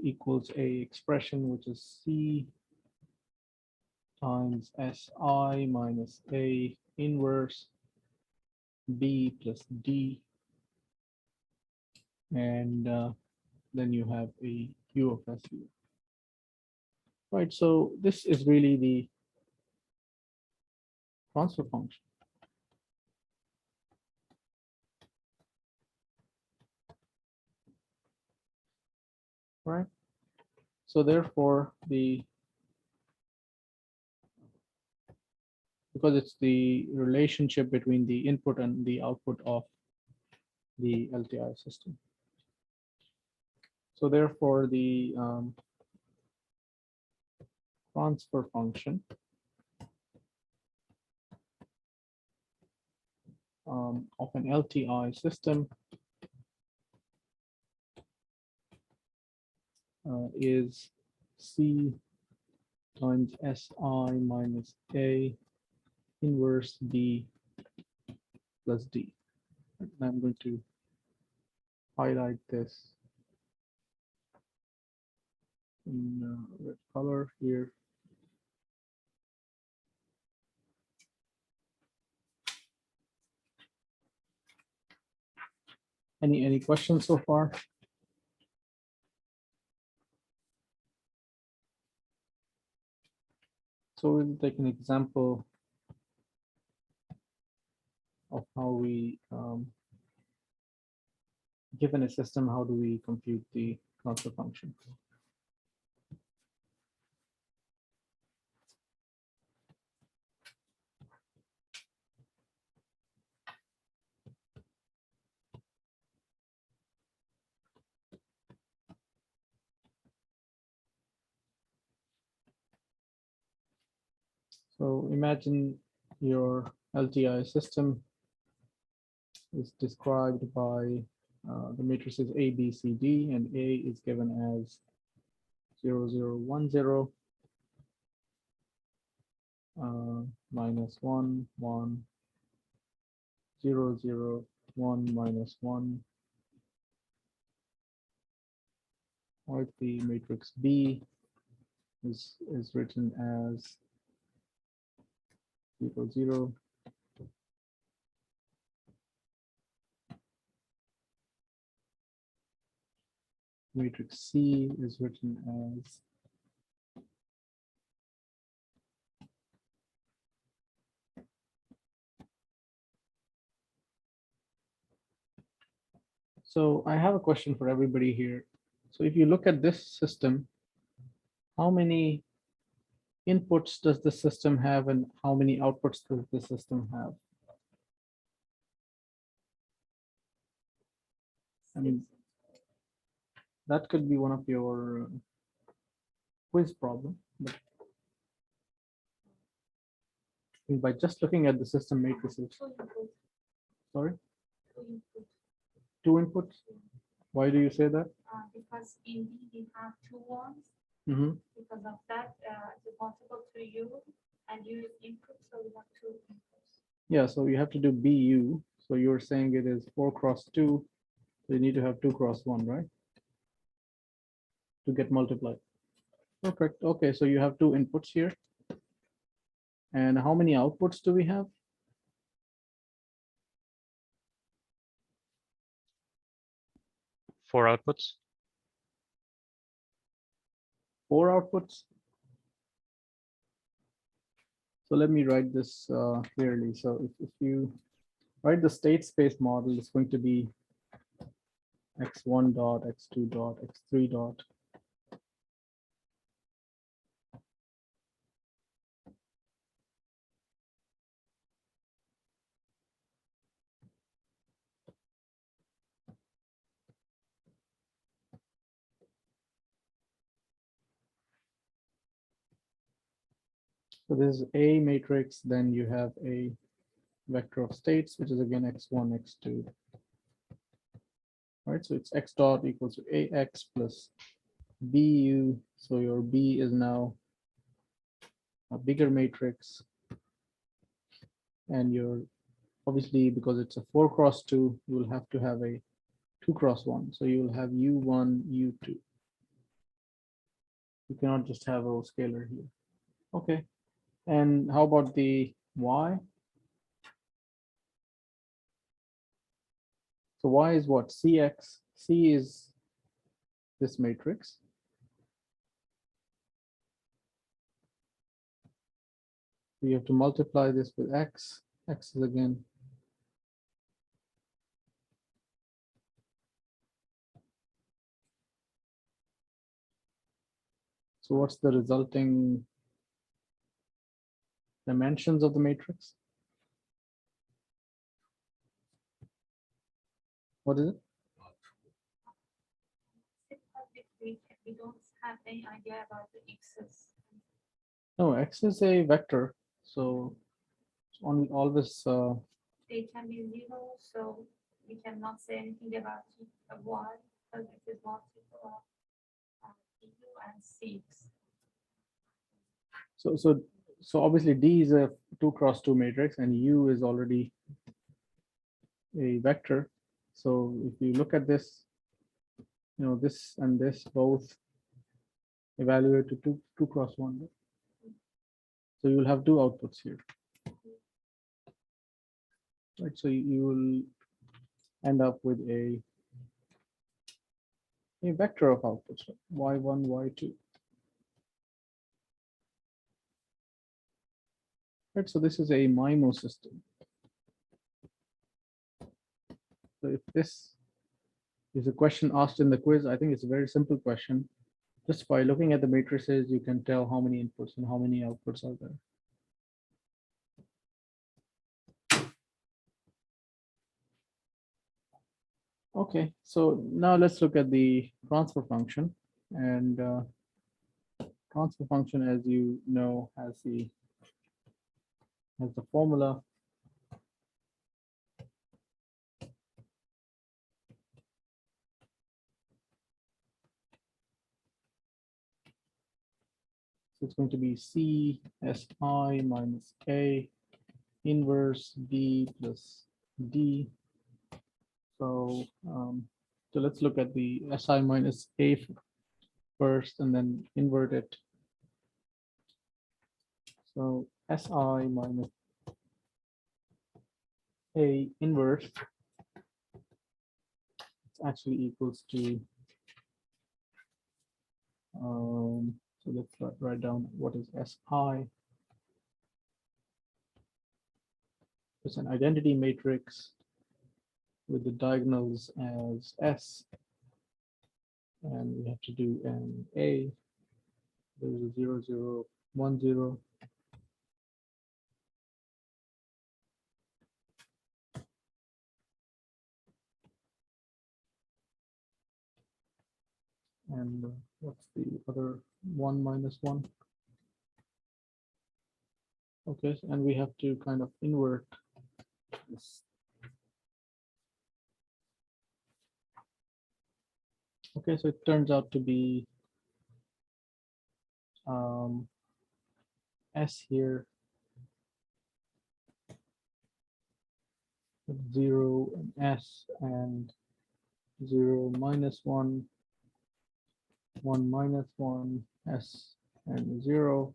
equals a expression which is c times si minus a inverse b plus d, and then you have a u of s here. Right, so this is really the transfer function. right? So therefore, because it's the relationship between the input and the output of the LTI system. So therefore, the transfer function of an LTI system is C times SI minus A inverse B plus D. And I'm going to highlight this in red color here. Any questions so far? So we'll take an example of how we, given a system, how do we compute the transfer function? So imagine your LTI system is described by the matrices A, B, C, D, and A is given as 0, 0, 1, 0, minus 1, 1, 0, 0, 1, minus 1. Or the matrix B is written as 0, 0. Matrix C is written as So I have a question for everybody here. So if you look at this system, how many inputs does the system have and how many outputs does the system have? I mean, that could be one of your quiz problem. But by just looking at the system matrices, sorry, two inputs. Why do you say that? Because in B we have 2 ones. Mm-hmm. Because of that, it's possible to use and use input, so we have 2 inputs. Yeah, so you have to do BU. So you're saying it is 4 cross 2. So you need to have 2 cross 1, right? To get multiplied. Perfect. Okay, so you have 2 inputs here. And how many outputs do we have? 4 outputs. 4 outputs. So let me write this clearly. So if you write the state space model, it's going to be x1 dot, x2 dot, x3 dot. So this is A matrix, then you have a vector of states, which is again x1, x2. All right, so it's x dot equals to ax plus bu. So your B is now a bigger matrix. And you're obviously, because it's a 4 cross 2, you will have to have a 2 cross 1. So you will have u1, u2. You cannot just have a scalar here. Okay. And how about the y? So y is what? Cx. C is this matrix. So you have to multiply this with x. X is again So what's the resulting dimensions of the matrix? What is it? We don't have any idea about the X's. No, X is a vector, so it's only always They can be zero, so we cannot say anything about Y, because it is multiple U and C. so obviously D is a 2x2 matrix and U is already a vector. So if you look at this, you know, this and this both evaluate to 2x1. So you will have two outputs here. Right, so you will end up with a vector of outputs, right? Y1, Y2. Right, so this is a MIMO system. So if this is a question asked in the quiz, I think it's a very simple question. Just by looking at the matrices, you can tell how many inputs and how many outputs are there. Okay, so now let's look at the transfer function. And transfer function, as you know, has the formula. So it's going to be C SI minus A inverse B plus D. So so let's look at the SI minus A first and then invert it. So SI minus A inverse, it's actually equals to, so let's write down what is SI. It's an identity matrix with the diagonals as S. And we have to do an A. There's a 0, 0, 1, 0. And what's the other 1 minus 1? Okay, and we have to kind of invert this. Okay, so it turns out to be S here, 0 and S, and 0 minus 1, 1 minus 1, S, and 0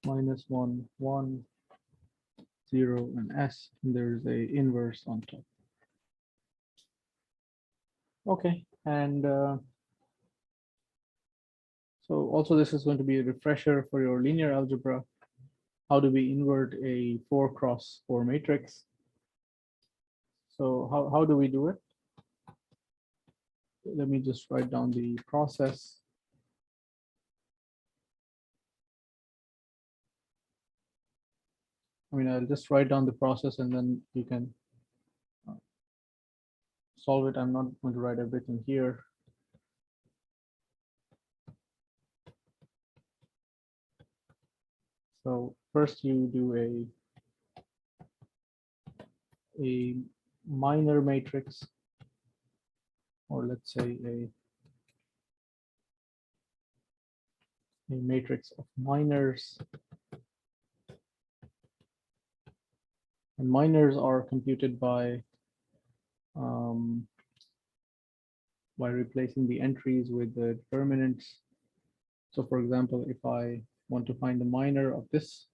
minus 1, 1, 0, and S, and there's a inverse on top. Okay, and so also this is going to be a refresher for your linear algebra. How do we invert a 4x4 matrix? So how do we do it? Let me just write down the process. I mean, I'll just write down the process and then you can solve it. I'm not going to write everything here. So first you do a minor matrix, or let's say a matrix of minors. And minors are computed by replacing the entries with the determinants. So for example, if I want to find the minor of this,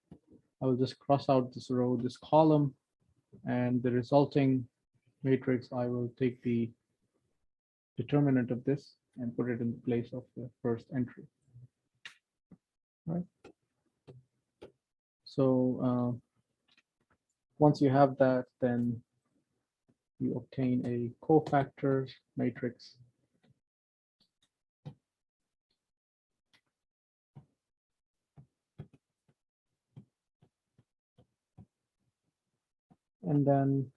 I will just cross out this row, this column, and the resulting matrix, I will take the determinant of this and put it in the place of the first entry. Right. So once you have that, then you obtain a cofactors matrix. And then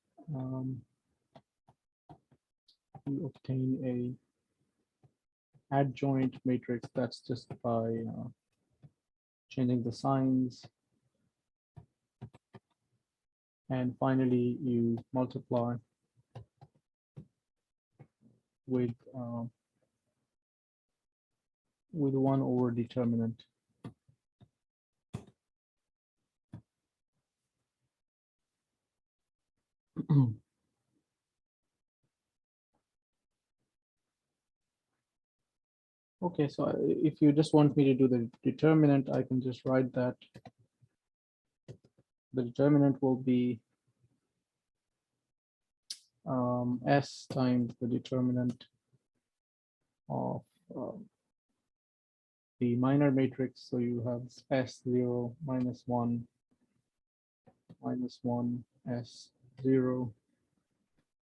we obtain a adjoint matrix. That's just by changing the signs. And finally, you multiply with 1 over determinant. Okay, so if you just want me to do the determinant, I can just write that. The determinant will be S times the determinant of the minor matrix. So you have S0 minus 1 minus 1 S0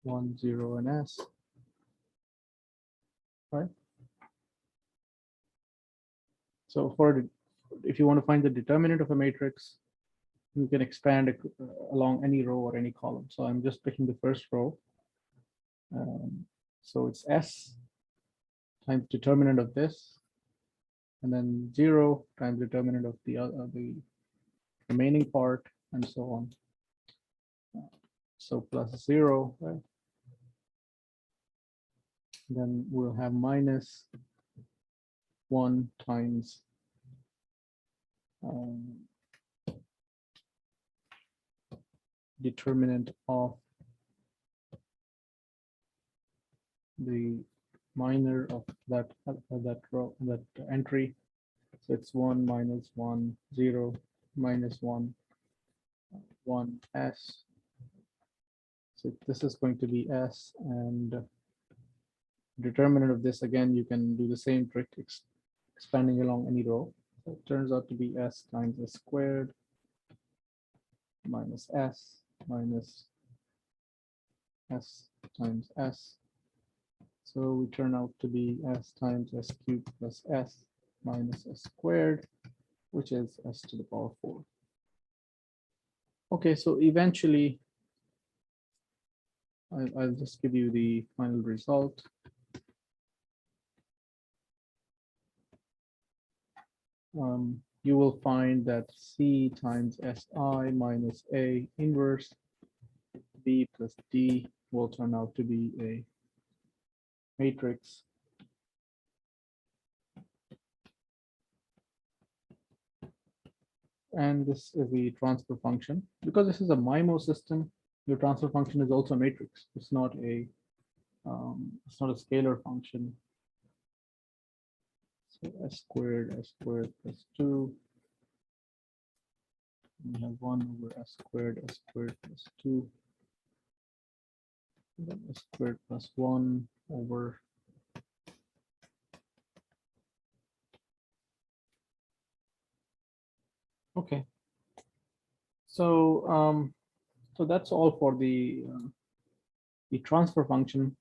1 0 and S, right? So if you want to find the determinant of a matrix, you can expand along any row or any column. So I'm just picking the first row. So it's S times determinant of this, and then 0 times determinant of the remaining part, and so on. So plus 0, right? Then we'll have minus 1 times determinant of the minor of that row, that entry. So it's 1 minus 1 0 minus 1 1 S. So this is going to be S, and determinant of this, again, you can do the same trick, expanding along any row. So it turns out to be S times S squared minus S minus S times S. So we turn out to be S times S cubed plus S minus S squared, which is S to the power 4. Okay, so eventually, I'll just give you the final result. You will find that C times Si minus A inverse B plus D will turn out to be a matrix and this is the transfer function. Because this is a MIMO system, your transfer function is also a matrix. It's not a scalar function. So S squared plus 2. We have 1 over S squared plus 2. Then S squared plus 1 over okay. So so that's all for the transfer function.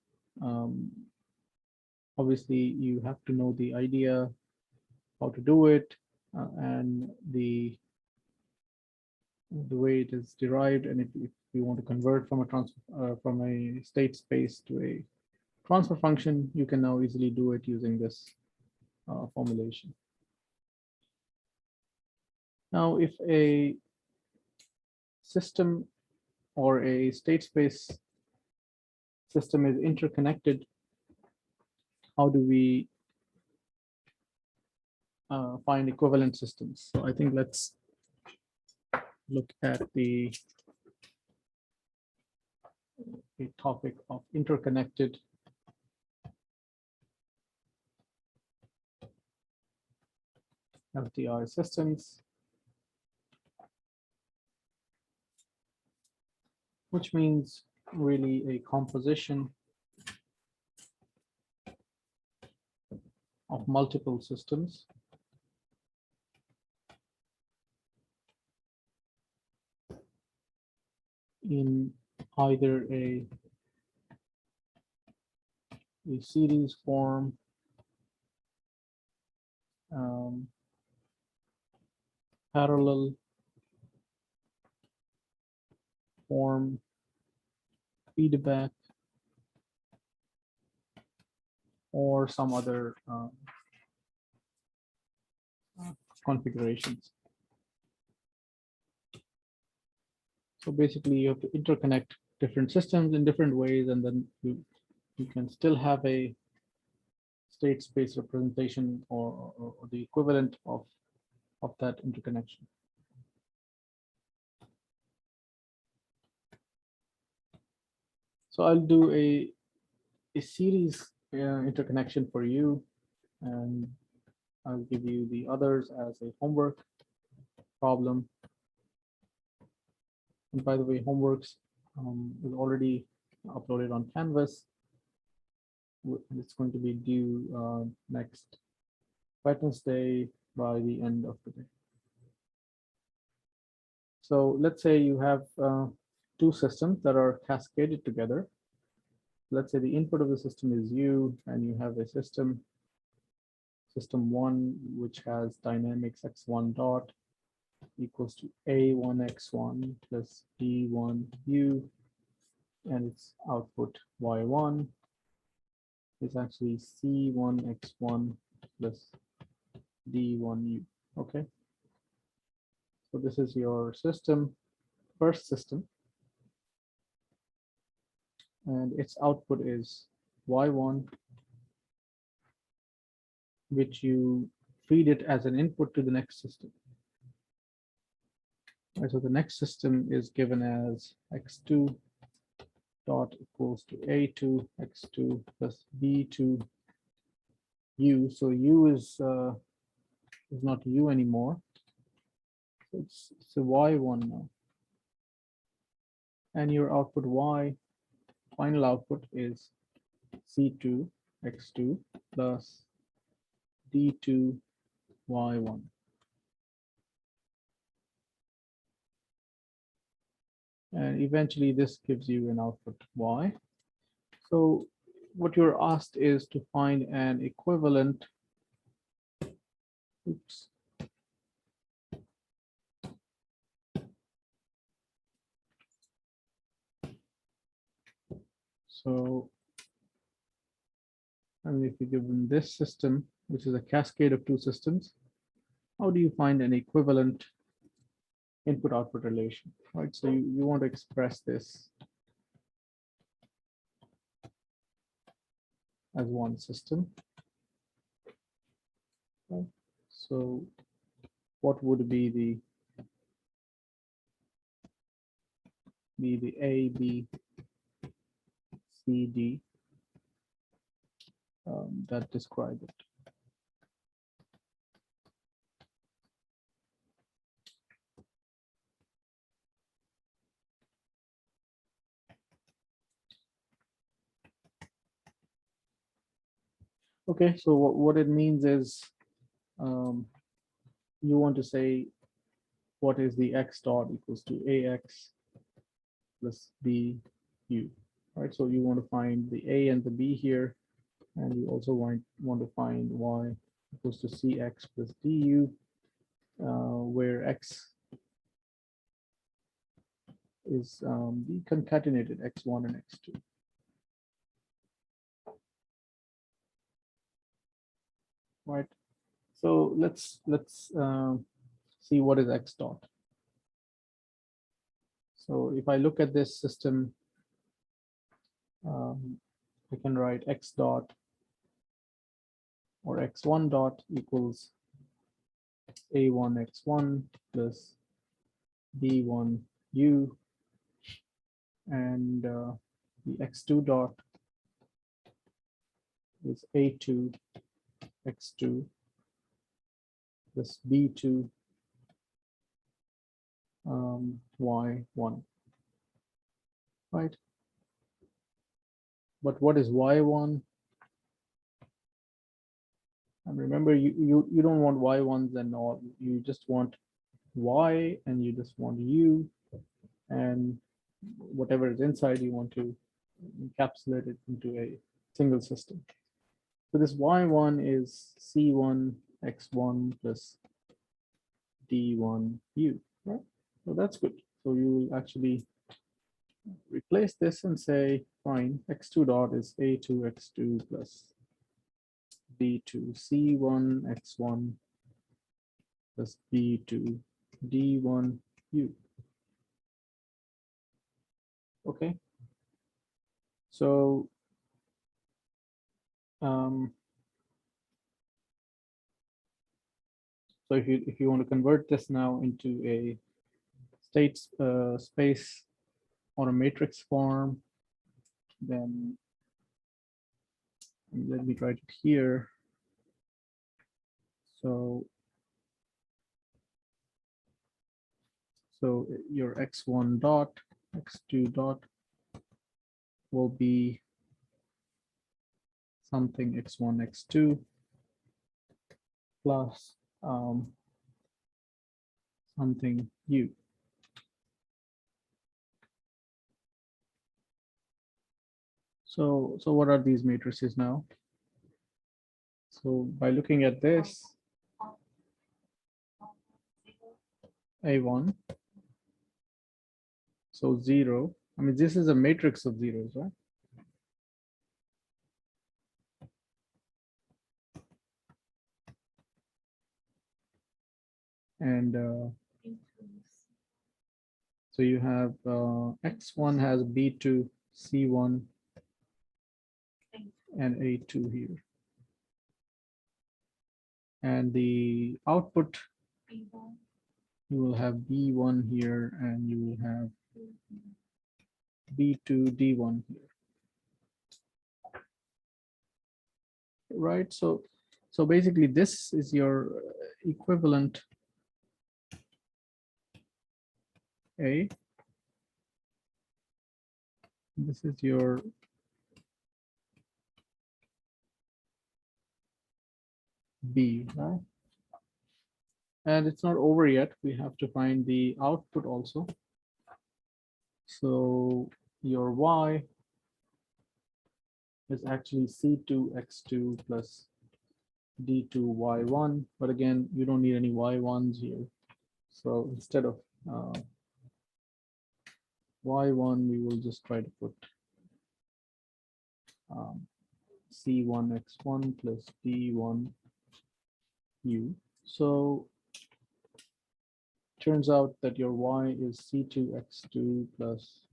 Obviously, you have to know the idea, how to do it, and the way it is derived. And if you want to convert from a state space to a transfer function, you can now easily do it using this formulation. Now, if a system or a state space system is interconnected, how do we find equivalent systems? So I think let's look at the topic of interconnected LTI systems, which means really a composition of multiple systems in either a series form, parallel, form feedback or some other configurations. So basically you have to interconnect different systems in different ways, and then you can still have a state space representation or the equivalent of that interconnection. So I'll do a series interconnection for you, and I'll give you the others as a homework problem. And by the way, homeworks is already uploaded on Canvas. It's going to be due next Wednesday by the end of the day. So let's say you have two systems that are cascaded together. Let's say the input of the system is you, and you have a system 1, which has dynamics x1 dot equals to a1x1 plus d1u, and its output y1 is actually c1x1 plus d1u. Okay, so this is your first system, and its output is y1, which you feed it as an input to the next system. Right, so the next system is given as x2 dot equals to a2 x2 plus b2 u. So u is not u anymore. It's a y1 now. And your output y, final output is c2 x2 plus d2 y1. And eventually this gives you an output y. So what you're asked is to find an equivalent. Oops. So, and if you give them this system, which is a cascade of two systems, how do you find an equivalent input output relation, right? So you want to express this as one system. Okay. So what would be the A, B, C, D that describe it? Okay, so what it means is you want to say what is the x dot equals to ax plus b u, right? So you want to find the a and the b here, and you also want to find y equals to cx plus du, where x is the concatenated x1 and x2. Right. So let's see what is x dot. So if I look at this system, I can write x dot or x1 dot equals a1 x1 plus b1 u, and the x2 dot is a2 x2 plus b2 y1, right? But what is y1? And remember, you don't want y1s and all. You just want y, and you just want u, and whatever is inside, you want to encapsulate it into a single system. So this y1 is c1 x1 plus d1 u, right? So that's good. So you will actually replace this and say, fine, x2 dot is a2 x2 plus b2 c1 x1 plus b2 d1 u. Okay. So so if you want to convert this now into a state space on a matrix form, then let me write it here. So your x1 dot, x2 dot will be something x1, x2 plus something u. So what are these matrices now? So by looking at this, A1, so 0. I mean, this is a matrix of zeros, right? And so you have x1 has b2, c1, and a2 here. And the output, you will have b1 here, and you will have b2, d1 here. Right, so basically this is your equivalent A. This is your B, right? And it's not over yet. We have to find the output also. So your Y is actually C2X2 plus D2Y1. But again, you don't need any Y1s here. So instead of Y1, we will just try to put C1X1 plus D1U. So turns out that your Y is C2X2 plus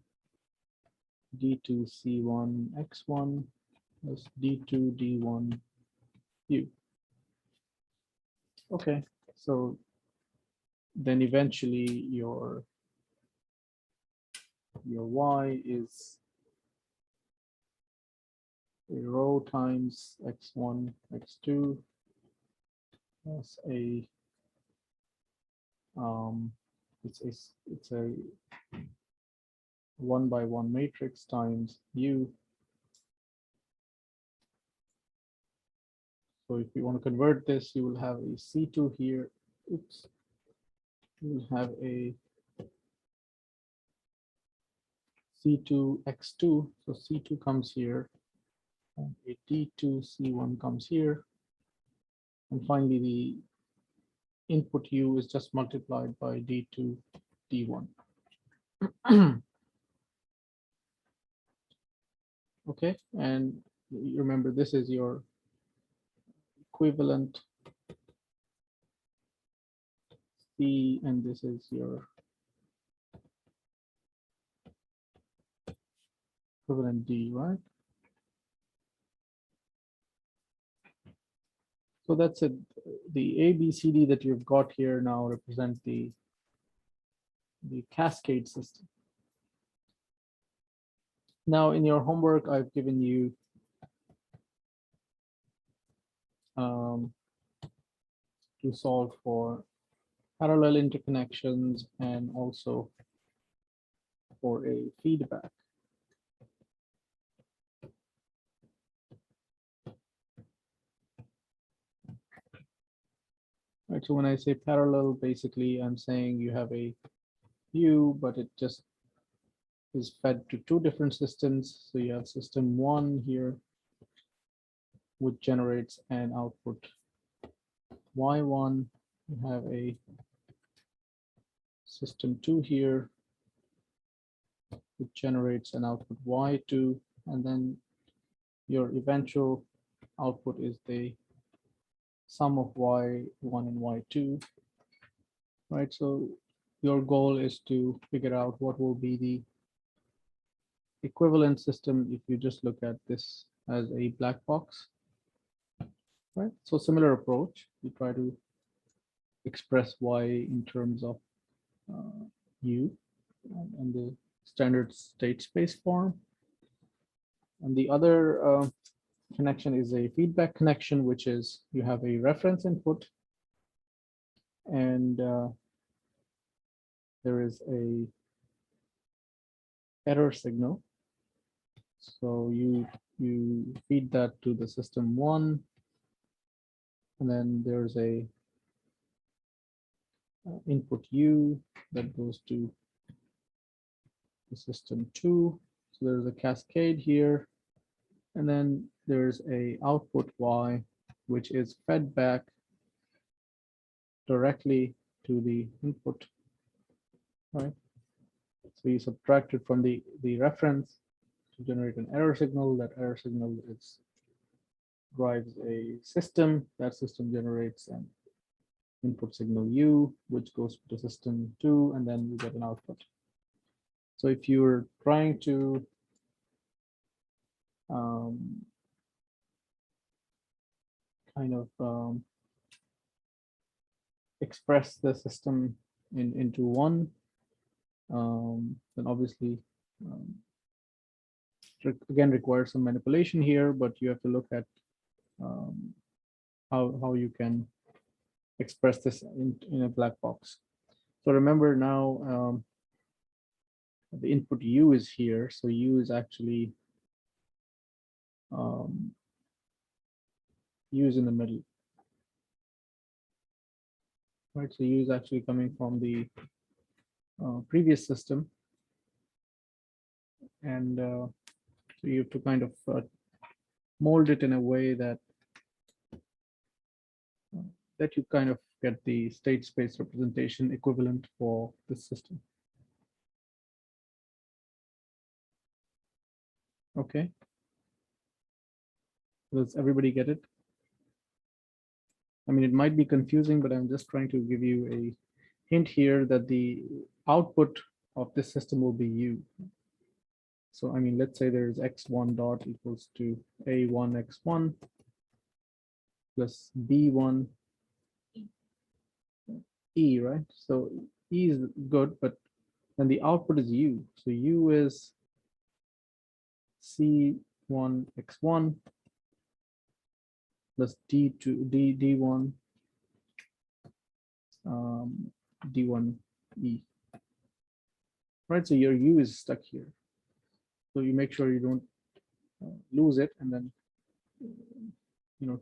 D2C1X1 plus D2D1U. Okay, so then eventually your Y is a row times x1, x2 plus a it's a 1-by-1 matrix times U. So if you want to convert this, you will have a C2 here. Oops. You will have a C2X2. So C2 comes here. And a D2C1 comes here. And finally, the input U is just multiplied by D2, D1. Okay, and you remember this is your equivalent C, and this is your equivalent D, right? So that's it. The A, B, C, D that you've got here now represent the cascade system. Now in your homework, I've given you to solve for parallel interconnections and also for a feedback. Right, so when I say parallel, basically I'm saying you have a U, but it just is fed to two different systems. So you have system 1 here, which generates an output Y1. You have a system 2 here, it generates an output y2, and then your eventual output is the sum of y1 and y2, right? So your goal is to figure out what will be the equivalent system if you just look at this as a black box, right? So similar approach, you try to express y in terms of u and the standard state space form. And the other connection is a feedback connection, which is you have a reference input and there is a error signal. So you feed that to the system 1, and then there's a input u that goes to the system 2. So there's a cascade here, and then there's a output y, which is fed back directly to the input, right? So you subtract it from the reference to generate an error signal. That error signal drives a system. That system generates an input signal u, which goes to system 2, and then you get an output. So if you're trying to kind of express the system into one, then obviously again requires some manipulation here, but you have to look at how you can express this in a black box. So remember now the input u is here, so u is actually u is in the middle, right? So u is actually coming from the previous system, and so you have to kind of mold it in a way that you kind of get the state space representation equivalent for this system. Okay. Does everybody get it? I mean, it might be confusing, but I'm just trying to give you a hint here that the output of this system will be u. So, I mean, let's say there's x1 dot equals to a1 x1 plus b1 e, right? So e is good, but then the output is u. So u is c1 x1 plus d1 d1 e, right? So your u is stuck here, so you make sure you don't lose it, and then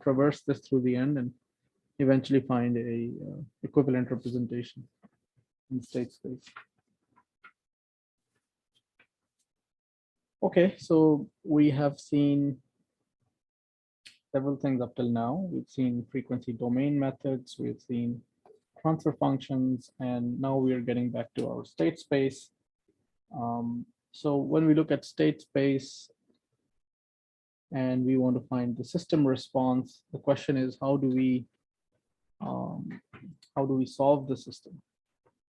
traverse this through the end and eventually find a equivalent representation in state space. Okay, so we have seen several things up till now. We've seen frequency domain methods, we've seen transfer functions, and now we are getting back to our state space. So when we look at state space and we want to find the system response, the question is, how do we solve the system,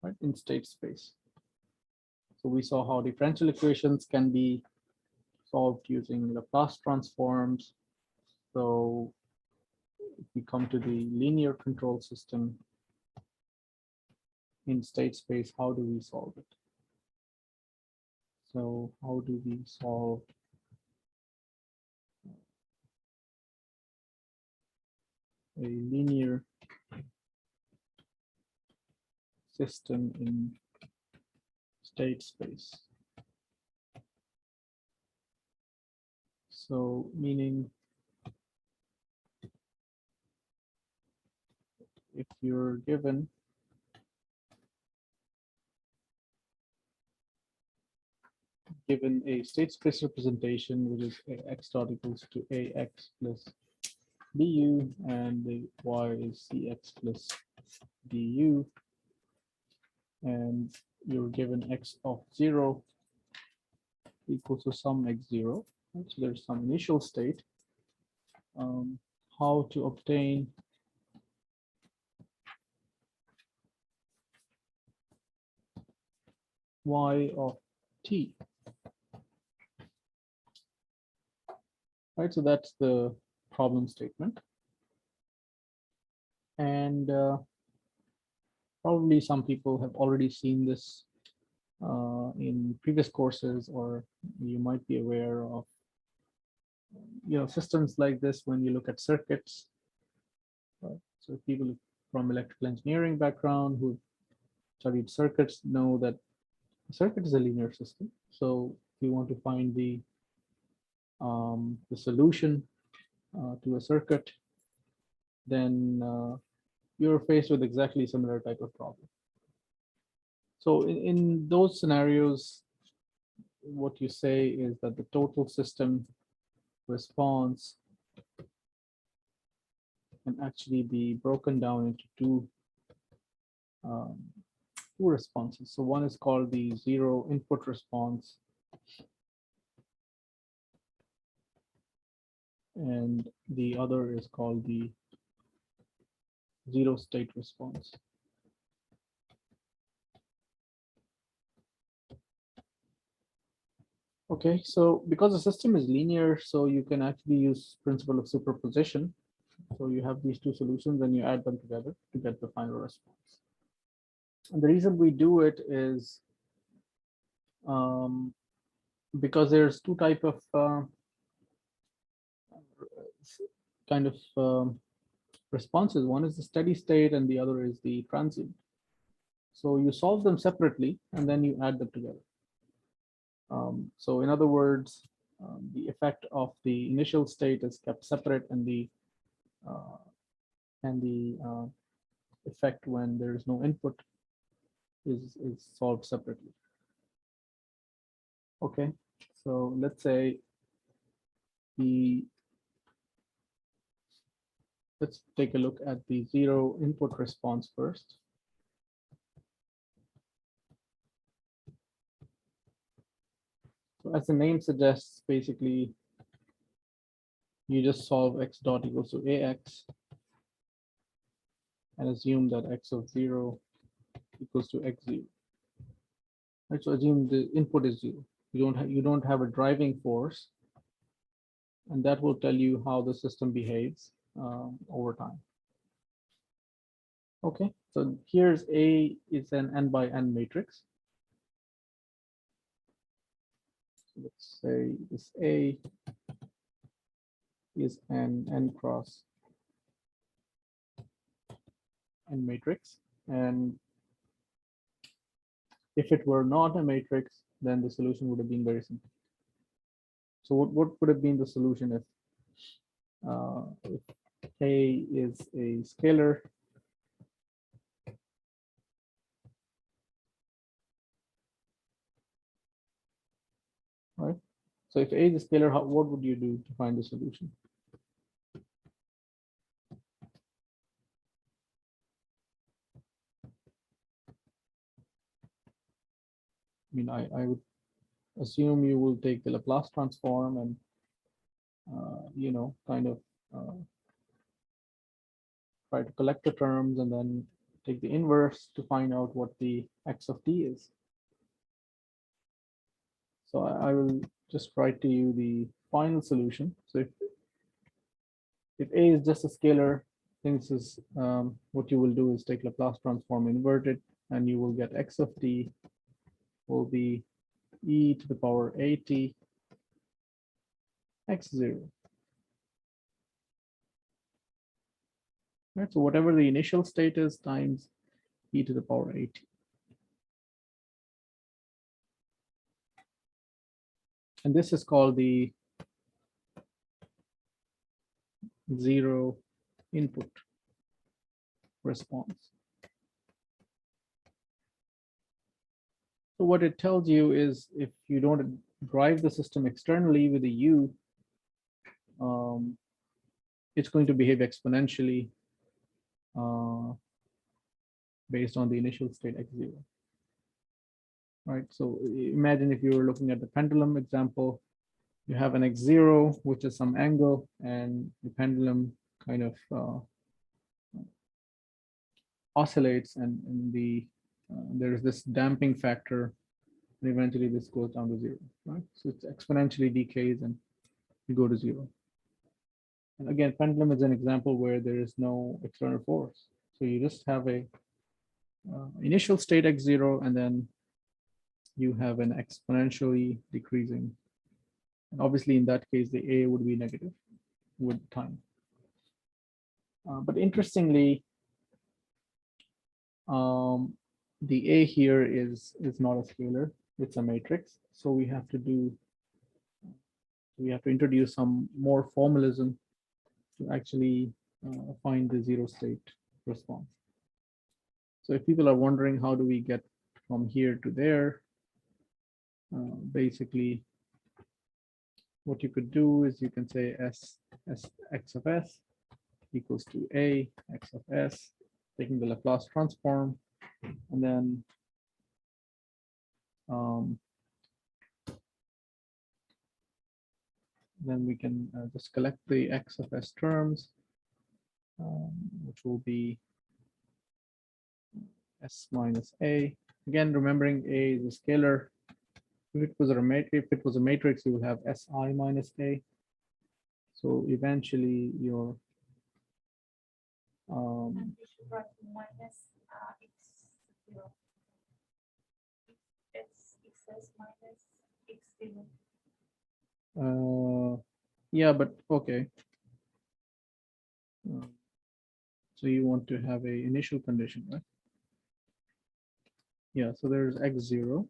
right, in state space? So we saw how differential equations can be solved using Laplace transforms. So if we come to the linear control system in state space, how do we solve it? So how do we solve a linear system in state space? So meaning if you're given a state space representation, which is x dot equals to ax plus du, and the y is cx plus du, and you're given x of 0 equals to some x0. Right? So there's some initial state. How to obtain y of t. Right, so that's the problem statement. And probably some people have already seen this in previous courses, or you might be aware of systems like this when you look at circuits. So people from electrical engineering background who studied circuits know that a circuit is a linear system. So if you want to find the solution to a circuit, then you're faced with exactly similar type of problem. So in those scenarios, what you say is that the total system response can actually be broken down into two responses. So one is called the zero input response, and the other is called the zero state response. Okay, so because the system is linear, so you can actually use principle of superposition. So you have these two solutions and you add them together to get the final response. And the reason we do it is because there's two type of kind of responses. One is the steady state and the other is the transient. So you solve them separately and then you add them together. So in other words, the effect of the initial state is kept separate, and the effect when there is no input is solved separately. Okay, so let's say let's take a look at the zero input response first. So as the name suggests, basically, you just solve x dot equals to ax and assume that x of 0 equals to x0. Right, so assume the input is 0. You don't have a driving force, and that will tell you how the system behaves over time. Okay, so here's A is an n by n matrix. So let's say this A is an n cross n matrix, and if it were not a matrix, then the solution would have been very simple. So what would have been the solution if A is a scalar right? So if A is a scalar, what would you do to find the solution? I mean, I would assume you will take the Laplace transform and kind of try to collect the terms and then take the inverse to find out what the x of t is. So I will just write to you the final solution. So if A is just a scalar, this is what you will do is take Laplace transform, invert it, and you will get x of t will be e to the power at x0. Right, so whatever the initial state is times e to the power at. And this is called the zero input response. So what it tells you is if you don't drive the system externally with a U, it's going to behave exponentially based on the initial state x0. right? So imagine if you were looking at the pendulum example, you have an x0, which is some angle, and the pendulum kind of oscillates, and there is this damping factor, and eventually this goes down to 0, right? So it's exponentially decays and you go to 0. And again, pendulum is an example where there is no external force. So you just have a initial state x0, and then you have an exponentially decreasing. And obviously in that case, the A would be negative with time. But interestingly, the A here is not a scalar, it's a matrix. So we have to introduce some more formalism to actually find the 0 state response. So if people are wondering how do we get from here to there, basically what you could do is you can say x of s equals to a x of s, taking the Laplace transform, and then we can just collect the x of s terms, which will be s minus a. Again, remembering a is a scalar. If it was a matrix, you will have si minus a. So eventually your And we should write minus x0. It's xs minus x0. yeah, but okay. So you want to have a initial condition, right? Yeah, so there's x0.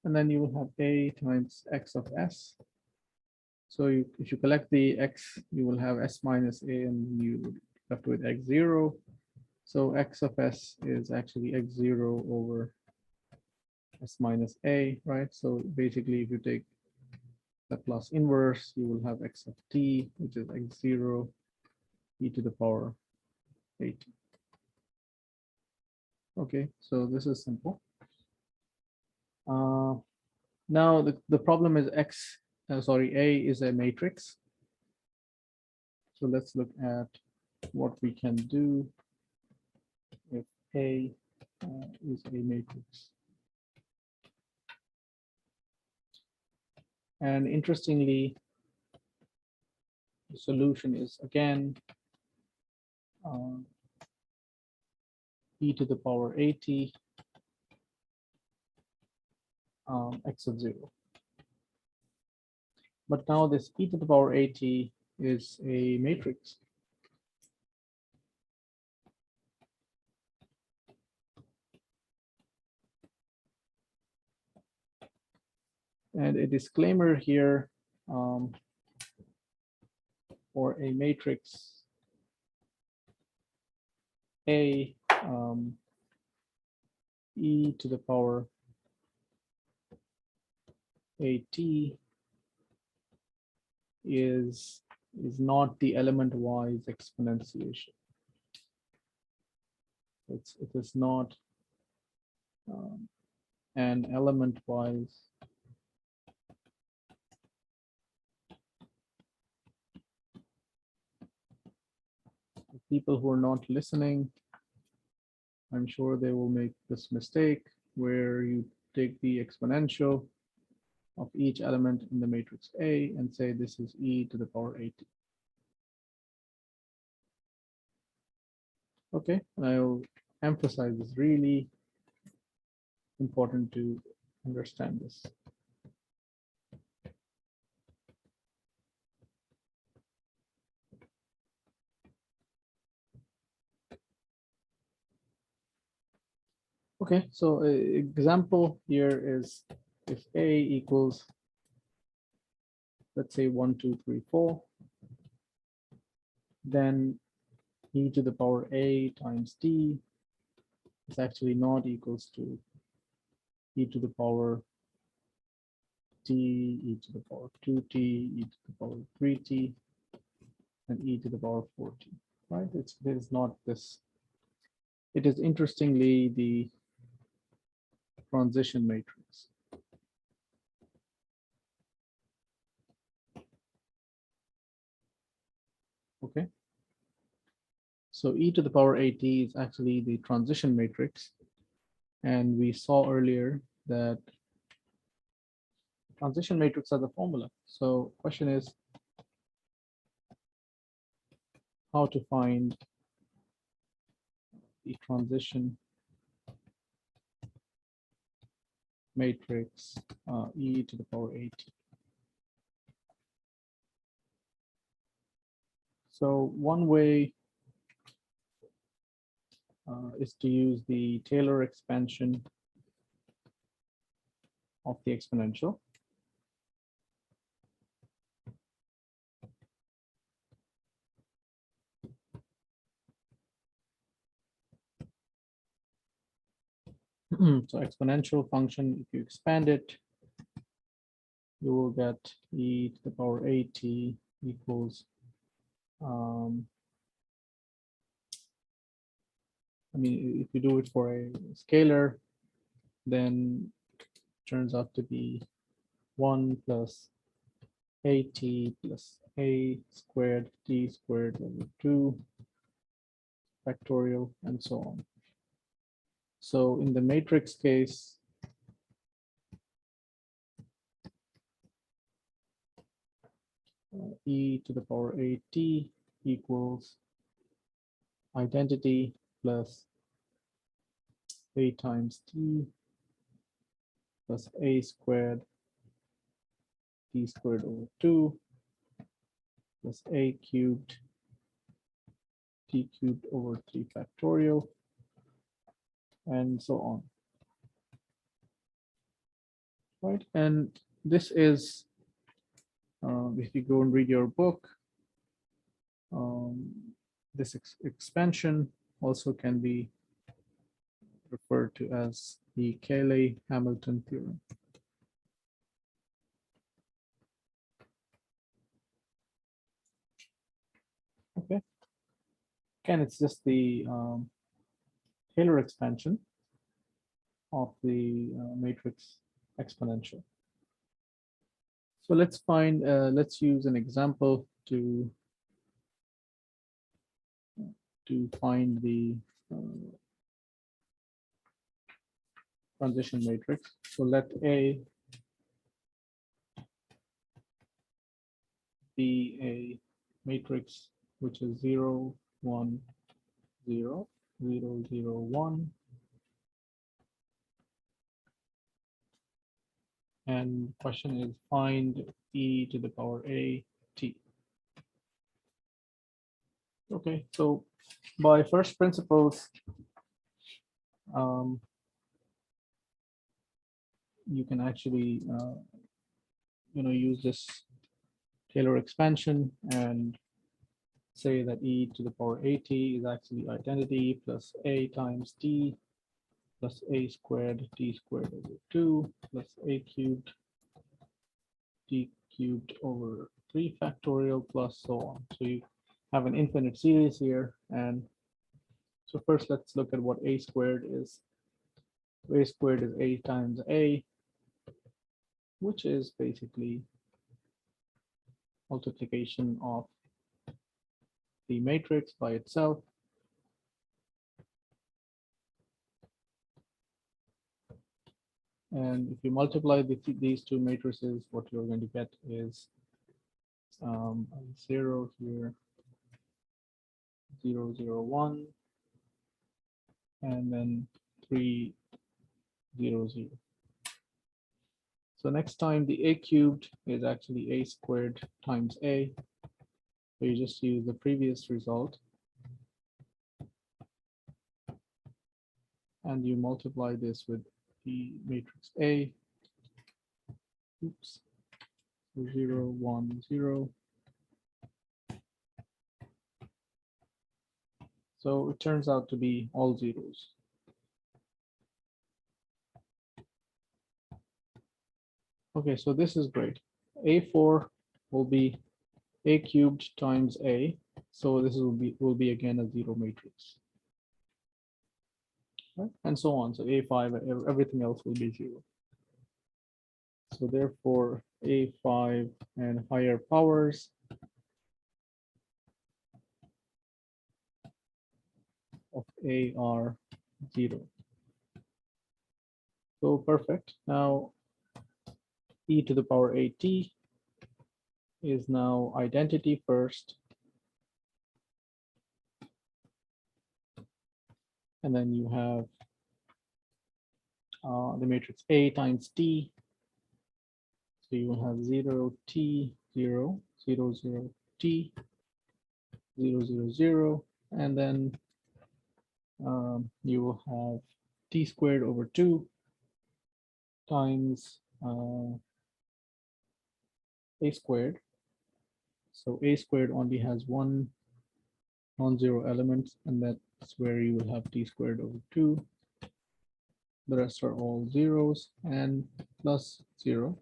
And then you will have a times x of s. So if you collect the x, you will have s minus a, and you would left with x0. So x of s is actually x0 over s minus a, right? So basically, if you take the plus inverse, you will have x of t, which is x0 e to the power 8. Okay, so this is simple. Now the problem is A is a matrix. So let's look at what we can do if A is a matrix. And interestingly, the solution is again e to the power 80 x of 0. But now this e to the power 80 is a matrix. And a disclaimer here for a matrix A, e to the power AT is not the element-wise exponentiation. It is not an element-wise people who are not listening, I'm sure they will make this mistake where you take the exponential of each element in the matrix A and say this is e to the power 80. Okay, I'll emphasize this, really important to understand this. Okay, so an example here is if A equals, let's say 1, 2, 3, 4, then e to the power A times t is actually not equals to e to the power t, e to the power 2t, e to the power 3t, and e to the power 4t, right? There is not this. It is interestingly the transition matrix. Okay. So e to the power at is actually the transition matrix. And we saw earlier that transition matrix has a formula. So question is how to find the transition matrix e to the power at. So one way is to use the Taylor expansion of the exponential. So exponential function, if you expand it, you will get e to the power at equals I mean, if you do it for a scalar, then it turns out to be 1 plus at plus a squared t squared over 2 factorial and so on. So in the matrix case, e to the power at equals identity plus a times t plus a squared t squared over 2 plus a cubed t cubed over 3 factorial and so on. Right, and this is if you go and read your book, this expansion also can be referred to as the Cayley-Hamilton theorem. Okay. Again, it's just the Taylor expansion of the matrix exponential. So let's use an example to find the transition matrix. So let A be a matrix which is 0, 1, 0, 0, 0, 1. And the question is find e to the power a t. Okay, so by first principles, you can actually use this Taylor expansion and say that e to the power at is actually identity plus a times t plus a squared t squared over 2 plus a cubed t cubed over 3 factorial plus so on. So you have an infinite series here. And so first let's look at what a squared is. A squared is a times a, which is basically multiplication of the matrix by itself. And if you multiply these two matrices, what you're going to get is 0 here, 0, 0, 1, and then 3, 0, 0. So next time the a cubed is actually a squared times a. So you just use the previous result and you multiply this with the matrix A. Oops. 0, 1, 0. So it turns out to be all zeros. Okay, so this is great. A4 will be a cubed times a. So this will be again a zero matrix. right? And so on. So A5, everything else will be 0. So therefore, A5 and higher powers of A are 0. So perfect. Now e to the power at is now identity first. And then you have the matrix A times T. So you will have 0, T, 0, 0, 0, T, 0, 0, 0. And then you will have T squared over 2 times A squared. So A squared only has one non-zero element, and that's where you will have T squared over 2. The rest are all zeros and plus 0.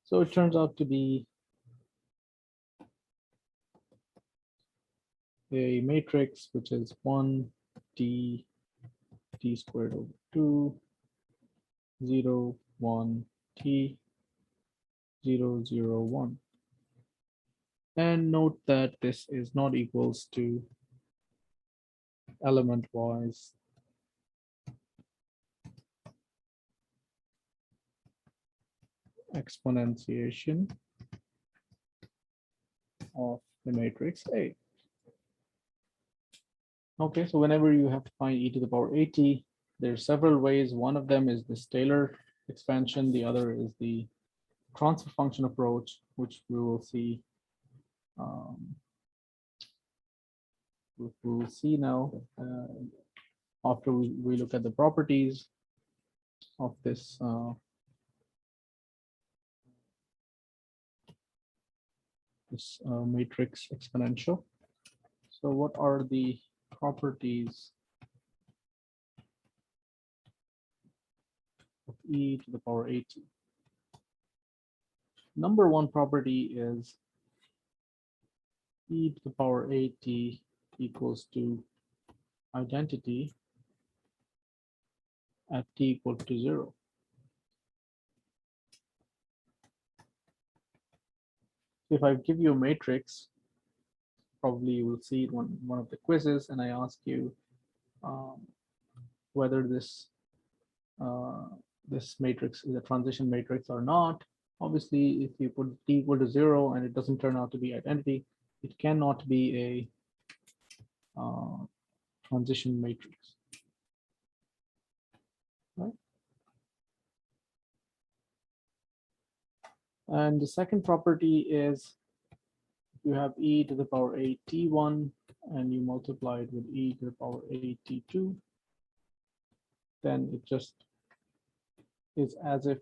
So it turns out to be a matrix which is 1 T squared over 2, 0, 1, T, 0, 0, 1. And note that this is not equals to element wise exponentiation of the matrix A. Okay, so whenever you have to find e to the power at, there's several ways. One of them is this Taylor expansion. The other is the transfer function approach, which we will see. We will see now after we look at the properties of this matrix exponential. So what are the properties of e to the power at? Number one property is e to the power at equals to identity at t equal to 0. If I give you a matrix, probably you will see it one of the quizzes, and I ask you whether this this matrix is a transition matrix or not. Obviously, if you put t equal to 0 and it doesn't turn out to be identity, it cannot be a transition matrix. Right? And the second property is you have e to the power at1 and you multiply it with e to the power at2, then it just is as if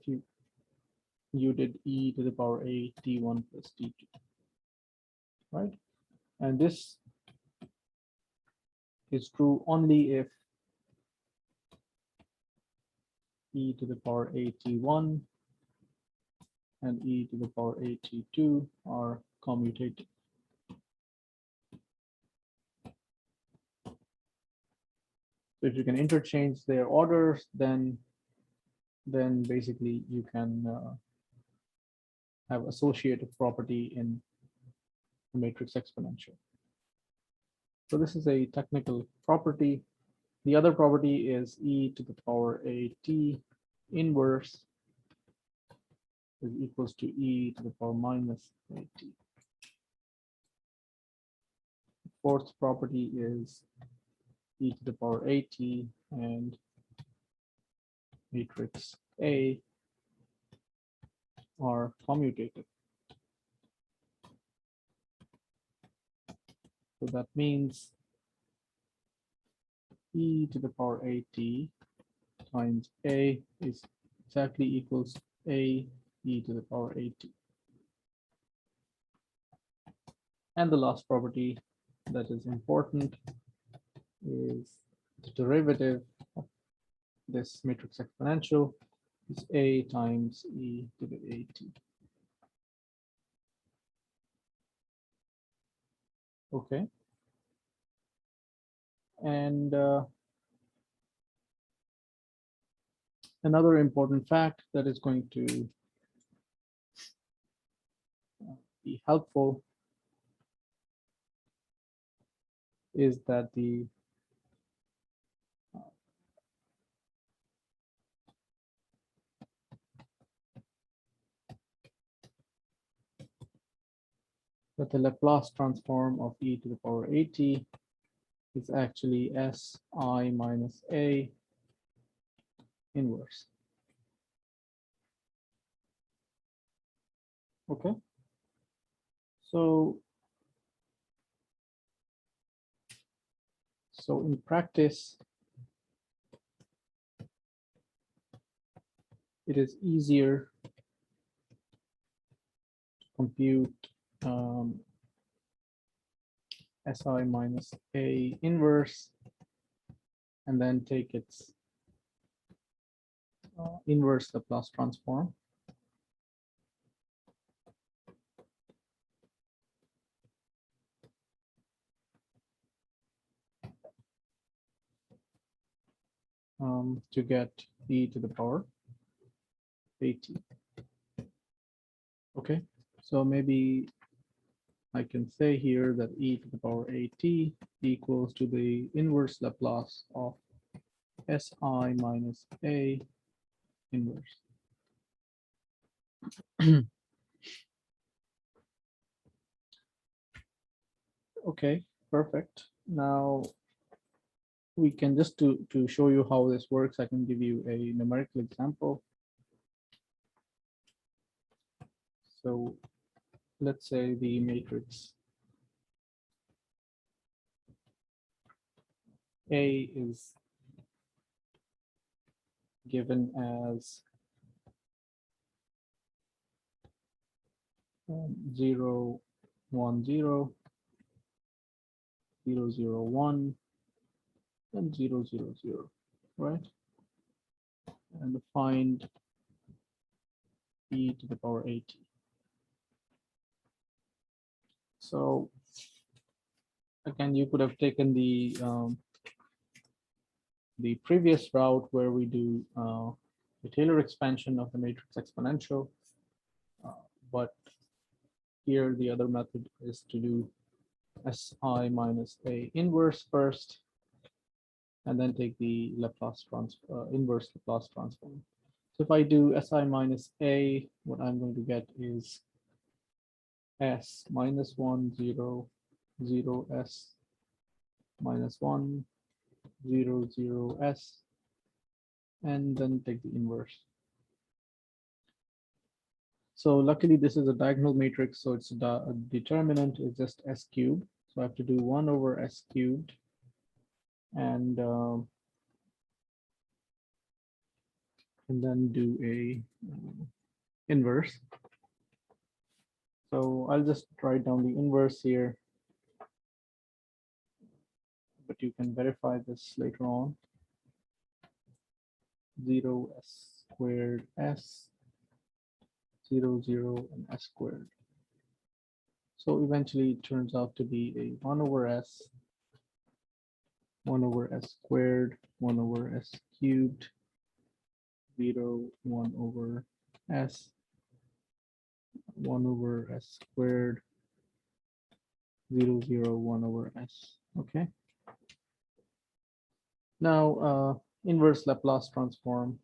you did e to the power at1 plus t2, right? And this is true only if e to the power at1 and e to the power at2 are commutative. So if you can interchange their orders, then basically you can have associative property in the matrix exponential. So this is a technical property. The other property is e to the power at inverse is equals to e to the power minus at. Fourth property is e to the power at and matrix A are commutative. So that means e to the power at times A is exactly equals A e to the power at. And the last property that is important is the derivative of this matrix exponential is A times e to the at. Okay. And Another important fact that is going to be helpful is that the Laplace transform of e to the power at is actually Si minus A inverse. Okay. So in practice, it is easier to compute Si minus A inverse and then take its inverse Laplace transform. To get e to the power at. Okay, so maybe I can say here that e to the power at equals to the inverse Laplace of Si minus A inverse. Okay, perfect. Now we can just to show you how this works, I can give you a numerical example. So let's say the matrix A is given as 0, 1, 0, 0, 0, 1, and 0, 0, 0, right? And find e to the power at. So again, you could have taken the previous route where we do the Taylor expansion of the matrix exponential, but here the other method is to do Si minus A inverse first, and then take the Laplace inverse Laplace transform. So if I do Si minus A, what I'm going to get is S minus 1, 0, 0, S minus 1, 0, 0, S, and then take the inverse. So luckily this is a diagonal matrix, so its determinant is just S cubed. So I have to do 1 over S cubed, and then do a inverse. So I'll just write down the inverse here, but you can verify this later on. 0 S squared S, 0, 0, and S squared. So eventually it turns out to be a 1 over S, 1 over S squared, 1 over S cubed, 0, 1 over S, 1 over S squared, 0, 0, 1 over S. Okay. Now inverse Laplace transform.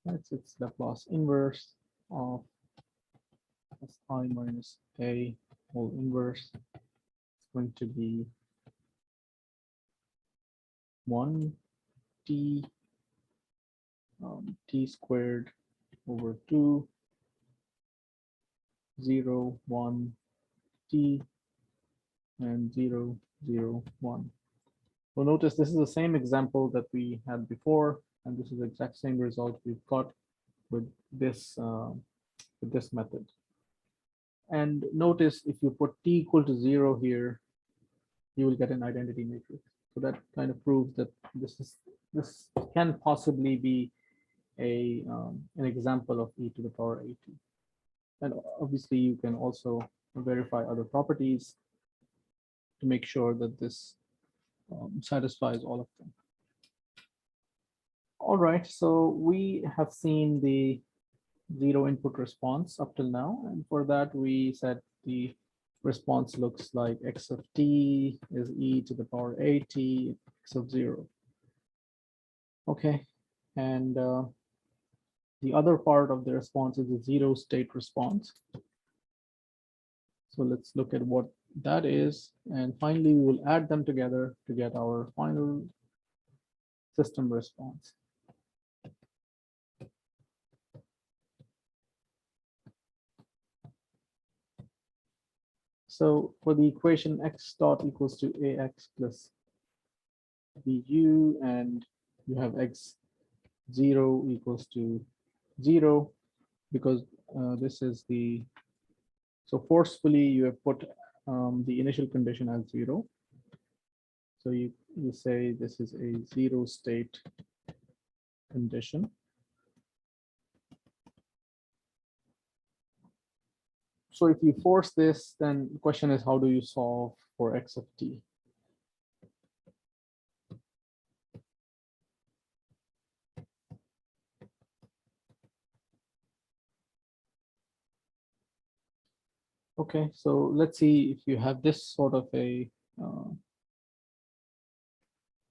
That's its Laplace inverse of Si minus A whole inverse. It's going to be 1 t t squared over 2, 0, 1, t, and 0, 0, 1. So notice this is the same example that we had before, and this is the exact same result we've got with this method. And notice if you put t equal to 0 here, you will get an identity matrix. So that kind of proves that this can possibly be an example of e to the power at. And obviously you can also verify other properties to make sure that this satisfies all of them. All right, so we have seen the zero input response up till now, and for that we said the response looks like x of t is e to the power at x of 0. Okay, and the other part of the response is the zero state response. So let's look at what that is, and finally we will add them together to get our final system response. So for the equation x dot equals to ax plus bu, and you have x0 equals to 0, because this is the, so forcefully you have put the initial condition as 0. So you say this is a zero state condition. So if you force this, then the question is, how do you solve for x of t? Okay, so let's see if you have this sort of a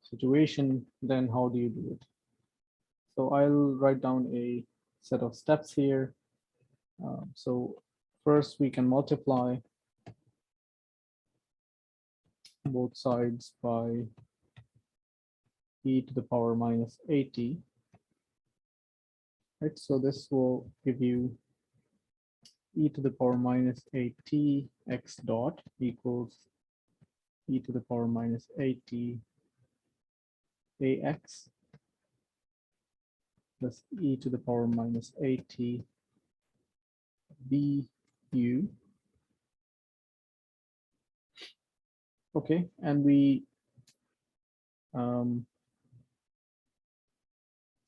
situation, then how do you do it? So I'll write down a set of steps here. So first we can multiply both sides by e to the power minus at. Right, so this will give you e to the power minus at x dot equals e to the power minus at ax plus e to the power minus at bu. Okay, and we so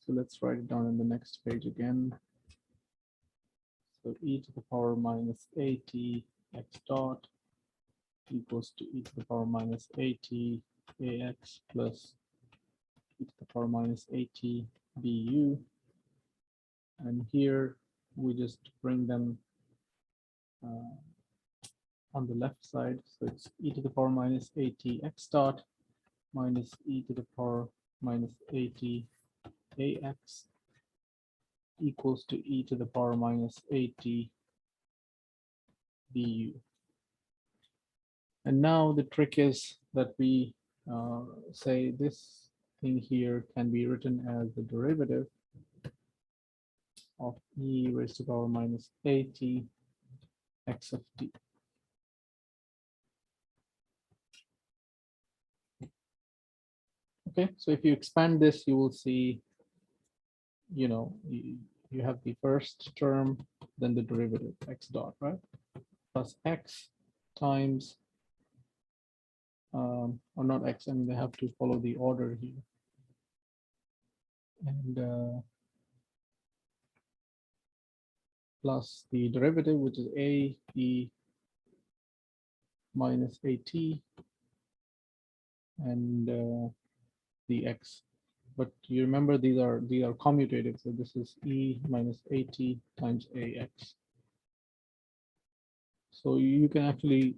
let's write it down in the next page again. So e to the power minus at x dot equals to e to the power minus at ax plus e to the power minus at bu. And here we just bring them on the left side. So it's e to the power minus at x dot minus e to the power minus at ax equals to e to the power minus at bu. And now the trick is that we say this thing here can be written as the derivative of e raised to the power minus at x of t. Okay, so if you expand this, you will see, you know, you have the first term, then the derivative x dot, right? Plus x times, or not x, I mean, they have to follow the order here. And plus the derivative, which is a e minus at, and the x. But you remember these are commutative, so this is e minus at times ax. So you can actually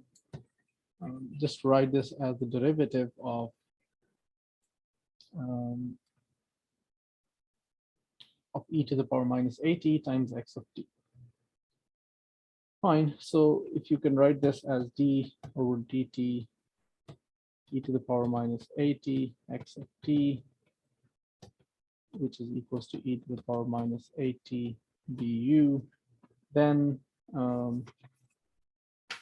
just write this as the derivative of e to the power minus at times x of t. Fine. So if you can write this as d over dt e to the power minus at x of t, which is equals to e to the power minus at du, then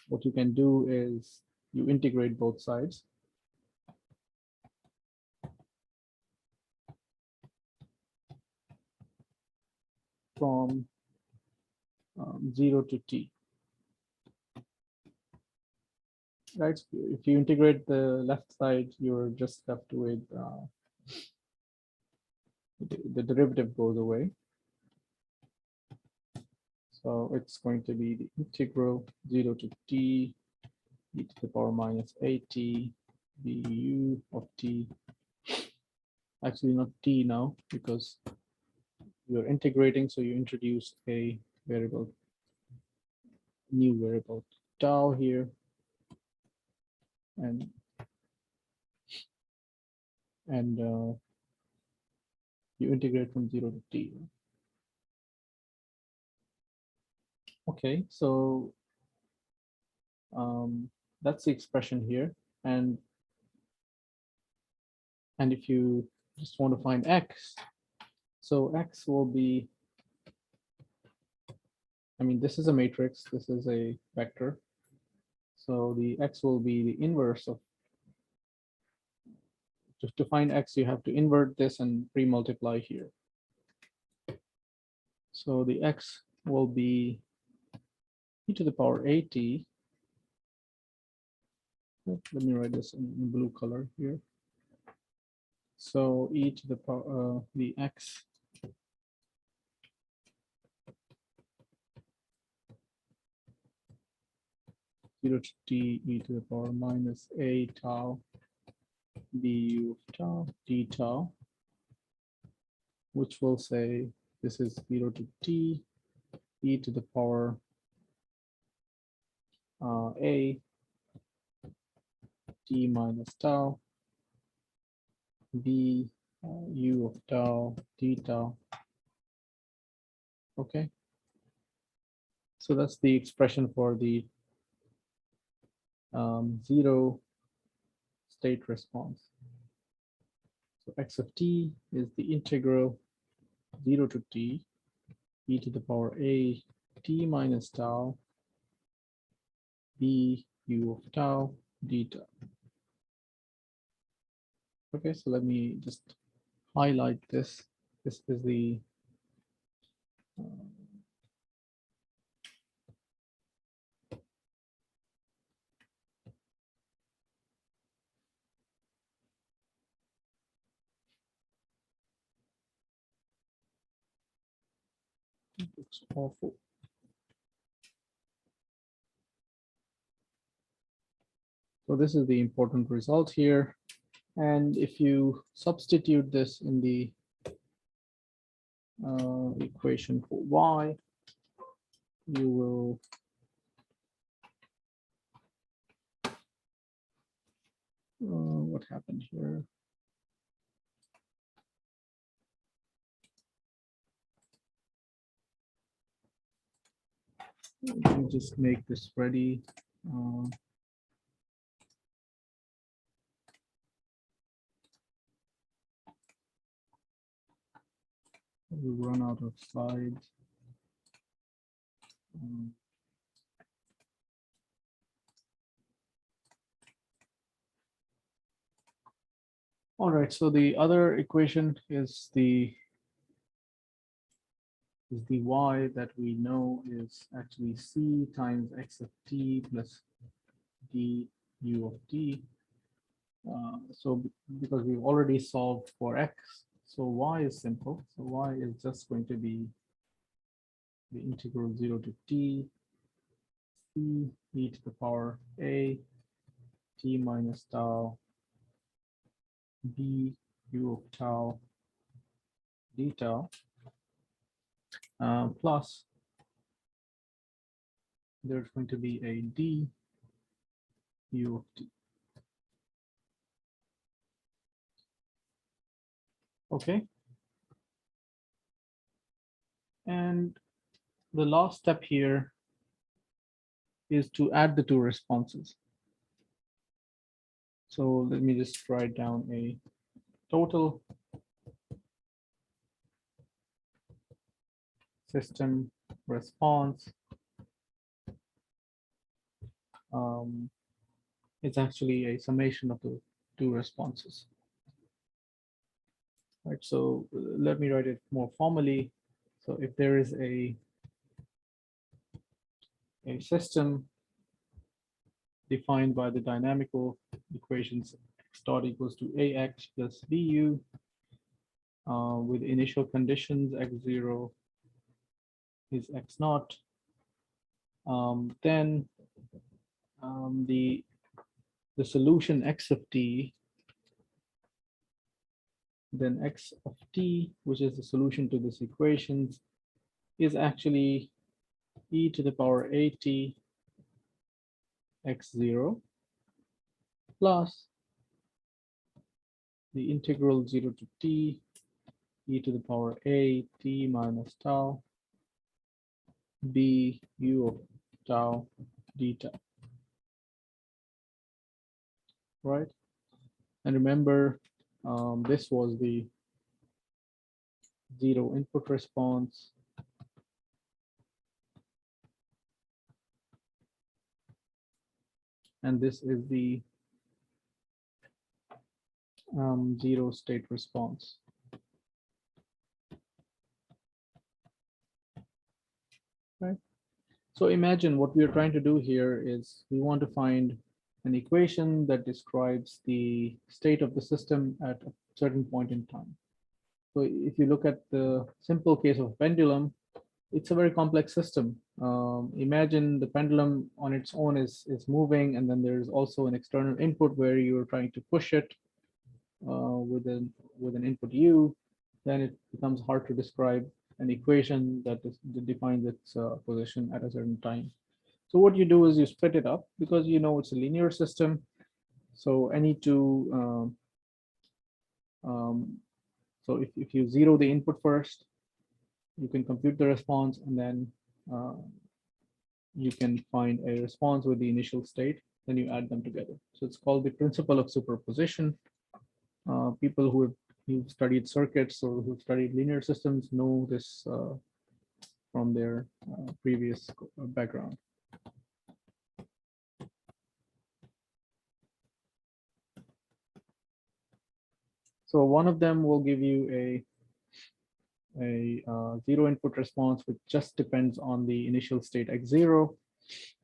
what you can do is you integrate both sides. From 0 to t. Right, if you integrate the left side, you're just left with the derivative goes away. So it's going to be the integral 0 to t e to the power minus at du of t actually not t now, because you're integrating, so you introduce a variable, new variable tau here, and you integrate from 0 to t. Okay, so that's the expression here, and if you just want to find x, so x will be, I mean, this is a matrix, this is a vector, so the x will be the inverse of, to find x, you have to invert this and pre-multiply here. So the x will be e to the power at. Let me write this in blue color here. So e to the power, the x (0 to t) e to the power minus a tau du of tau d tau, which will say this is 0 to t e to the power a t minus tau b u of tau d tau. Okay, so that's the expression for the zero state response. So x of t is the integral 0 to t e to the power a t minus tau b u of tau d tau. Okay, so let me just highlight this. This is the looks awful. So this is the important result here. And if you substitute this in the equation for y, you will what happened here? Let me just make this ready. We'll run out of slides. All right, so the other equation is the y that we know is actually c times x of t plus d u of t. So because we've already solved for x, so y is simple. So y is just going to be the integral 0 to t c e to the power a t minus tau b u of tau d tau plus there's going to be a d u of t. Okay. And the last step here is to add the two responses. So let me just write down a total system response. It's actually a summation of the two responses. Right, so let me write it more formally. So if there is a system defined by the dynamical equations x dot equals to ax plus bu with initial conditions x0 is x naught, then the solution x of t then x of t, which is the solution to this equation, is actually e to the power at x0 plus the integral 0 to t e to the power a t minus tau b u of tau d tau, right? And remember, this was the zero input response. And this is the zero state response. Right. So imagine what we are trying to do here is we want to find an equation that describes the state of the system at a certain point in time. So if you look at the simple case of pendulum, it's a very complex system. Imagine the pendulum on its own is moving, and then there's also an external input where you're trying to push it with an input u. Then it becomes hard to describe an equation that defines its position at a certain time. So what you do is you split it up because you know it's a linear system. So any two, so if you zero the input first, you can compute the response, and then you can find a response with the initial state, then you add them together. So it's called the principle of superposition. People who've studied circuits or who've studied linear systems know this from their previous background. So one of them will give you a zero input response, which just depends on the initial state x0.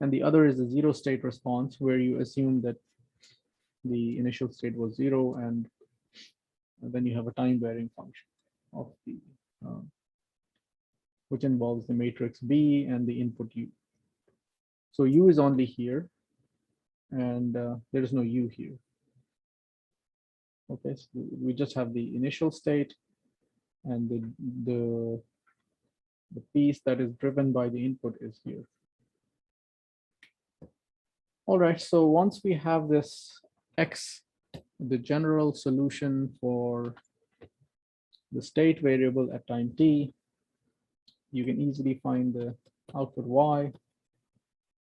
And the other is a zero state response, where you assume that the initial state was zero, and then you have a time varying function of the which involves the matrix B and the input U. So U is only here, and there is no U here. Okay, so we just have the initial state, and the piece that is driven by the input is here. All right, so once we have this X, the general solution for the state variable at time t, you can easily find the output Y,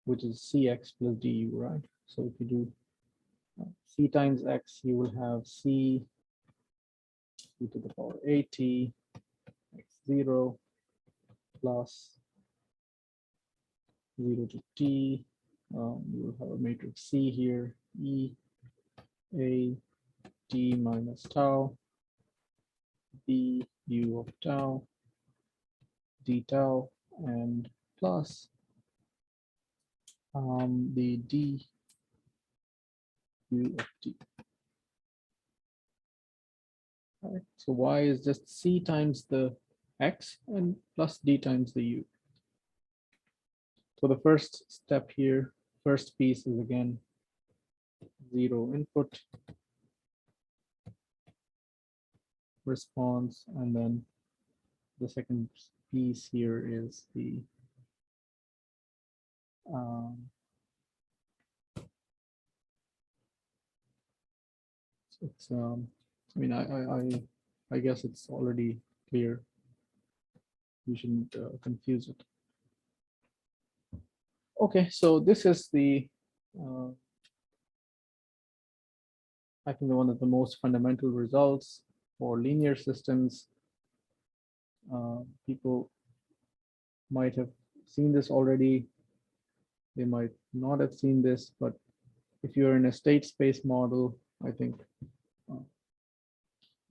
which is Cx plus du, right? So if you do C times X, you will have C e to the power at x0 plus 0 to t. You will have a matrix C here, E a t minus tau b u of tau d tau, and plus the d u of t. All right, so Y is just C times the X and plus D times the U. So the first step here, first piece is again zero input response, and then the second piece here is the it's I mean, I guess it's already clear. We shouldn't confuse it. Okay, so this is the I think one of the most fundamental results for linear systems. People might have seen this already. They might not have seen this, but if you're in a state space model, I think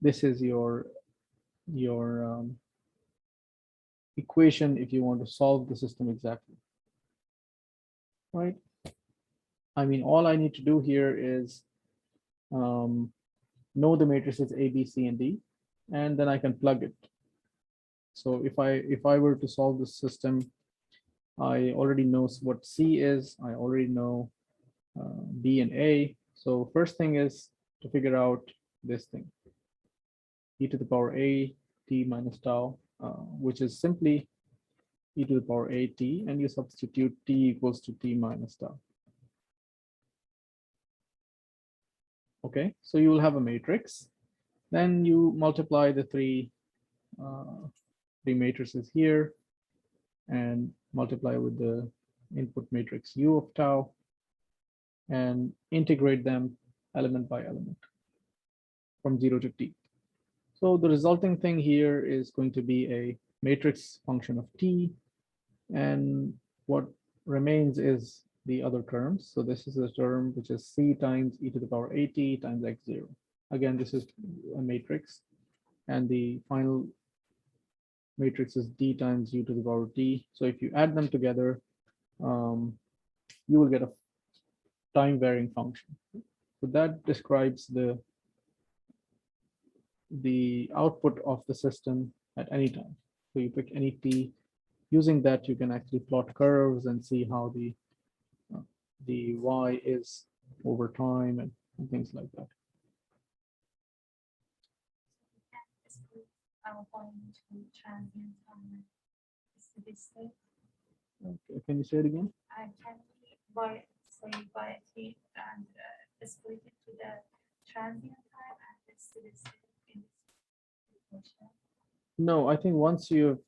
this is your equation if you want to solve the system exactly, right? I mean, all I need to do here is know the matrices A, B, C, and D, and then I can plug it. So if I were to solve this system, I already know what C is. I already know B and A. So first thing is to figure out this thing, e to the power a t minus tau, which is simply e to the power a t, and you substitute t equals to t minus tau. Okay, so you will have a matrix. Then you multiply the three matrices here and multiply with the input matrix u of tau and integrate them element by element from 0 to t. So the resulting thing here is going to be a matrix function of t, and what remains is the other terms. So this is a term which is c times e to the power at times x0. Again, this is a matrix, and the final matrix is d times u to the power t. So if you add them together, you will get a time varying function. So that describes the output of the system at any time. So you pick any t. Using that, you can actually plot curves and see how the y is over time and things like that. Our point to transient time steady state. Okay, can you say it again? I can by t and split it to the transient time and the steady state in this equation. No, I think once you've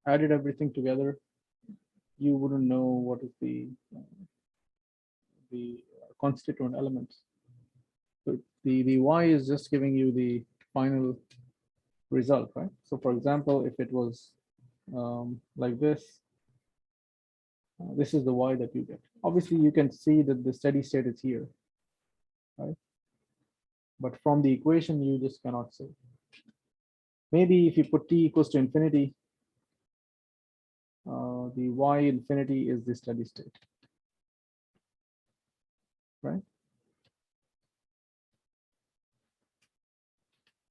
added everything together, you wouldn't know what is the constituent elements. So the y is just giving you the final result, right? So for example, if it was like this, this is the y that you get. Obviously, you can see that the steady state is here, right? But from the equation, you just cannot say. Maybe if you put t equals to infinity, the y infinity is the steady state, right?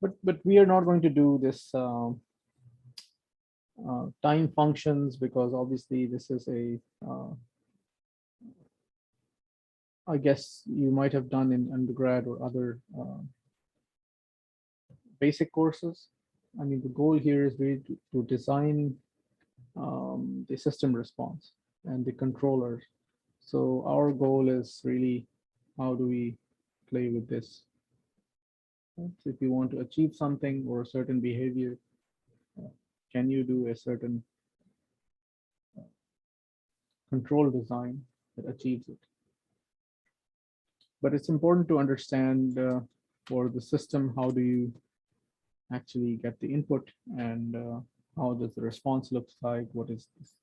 But we are not going to do this time functions, because obviously this is a I guess you might have done in undergrad or other basic courses. I mean, the goal here is really to design the system response and the controllers. So our goal is really, how do we play with this? So if you want to achieve something or a certain behavior, can you do a certain control design that achieves it? But it's important to understand for the system, how do you actually get the input, and how does the response looks like, what is this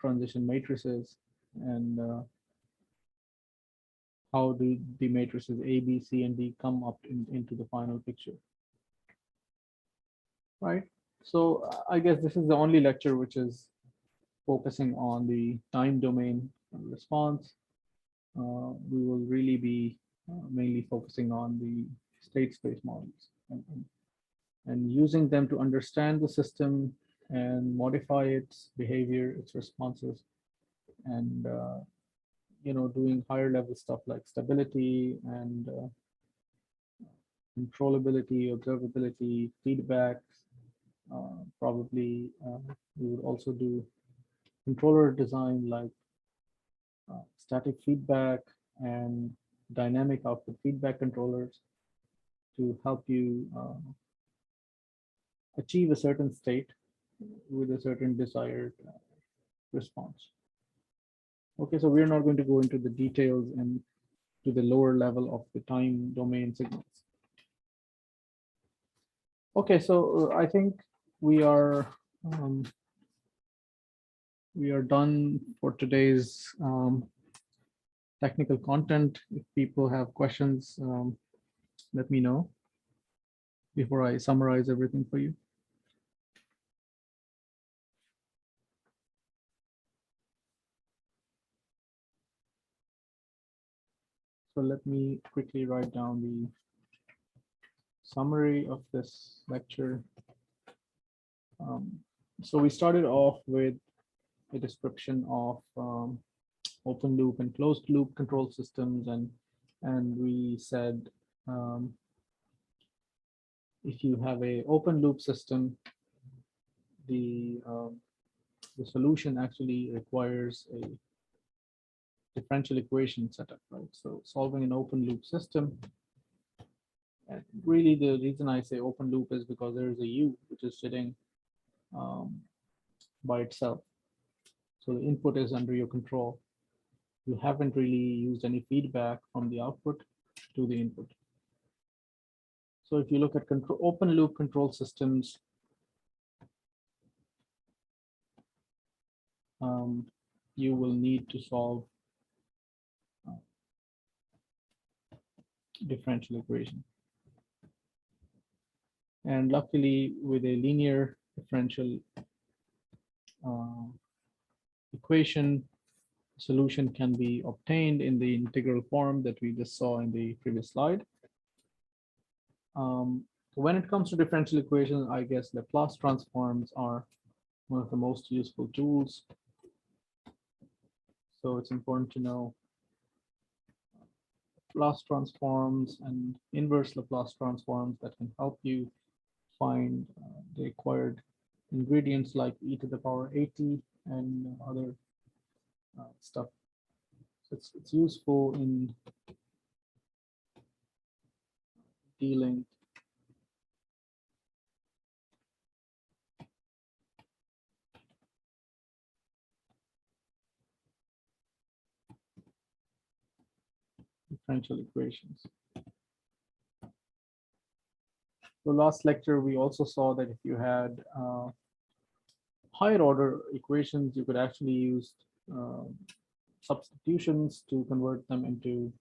transition matrices, and how do the matrices A, B, C, and D come up into the final picture, right? So I guess this is the only lecture which is focusing on the time domain response. We will really be mainly focusing on the state space models and using them to understand the system and modify its behavior, its responses, and doing higher level stuff like stability and controllability, observability, feedback. Probably we would also do controller design like static feedback and dynamic output feedback controllers to help you achieve a certain state with a certain desired response. Okay, so we're not going to go into the details and to the lower level of the time domain signals. Okay, so I think we are done for today's technical content. If people have questions, let me know before I summarize everything for you. So let me quickly write down the summary of this lecture. So we started off with a description of open loop and closed loop control systems, and we said if you have a open loop system, the solution actually requires a differential equation setup, right? So solving an open loop system, and really the reason I say open loop is because there is a U which is sitting by itself. So the input is under your control. You haven't really used any feedback from the output to the input. So if you look at open loop control systems, you will need to solve differential equation. And luckily, with a linear differential equation, solution can be obtained in the integral form that we just saw in the previous slide. When it comes to differential equations, I guess Laplace transforms are one of the most useful tools. So it's important to know Laplace transforms and inverse Laplace transforms that can help you find the required ingredients like e to the power 80 and other stuff. So it's useful in dealing differential equations. So last lecture, we also saw that if you had higher order equations, you could actually use substitutions to convert them into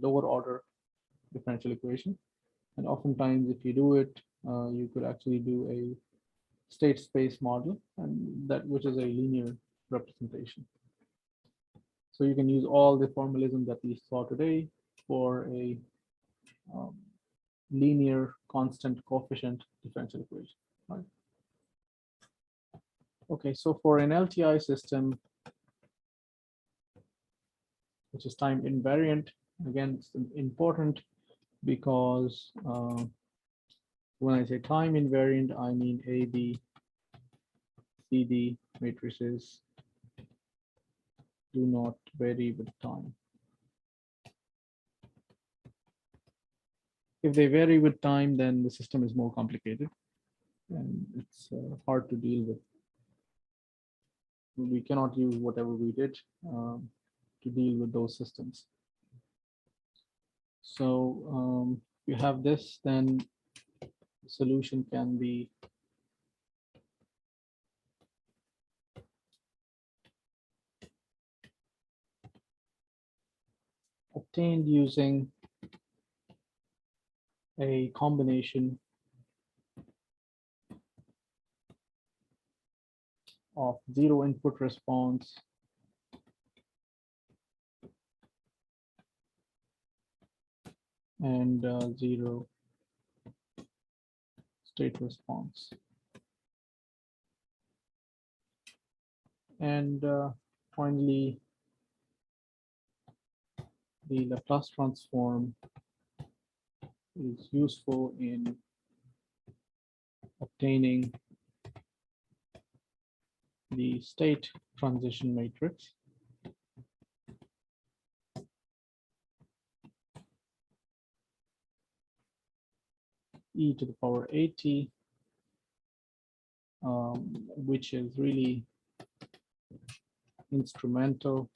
lower order differential equation. And oftentimes, if you do it, you could actually do a state space model, and that which is a linear representation. So you can use all the formalism that we saw today for a linear constant coefficient differential equation, right? Okay, so for an LTI system, which is time invariant, again, it's important because when I say time invariant, I mean A, B, C, D matrices do not vary with time. If they vary with time, then the system is more complicated and it's hard to deal with. We cannot use whatever we did to deal with those systems. So if you have this, then the solution can be obtained using a combination of zero input response and zero state response. And finally, the Laplace transform is useful in obtaining the state transition matrix. E to the power 80, which is really instrumental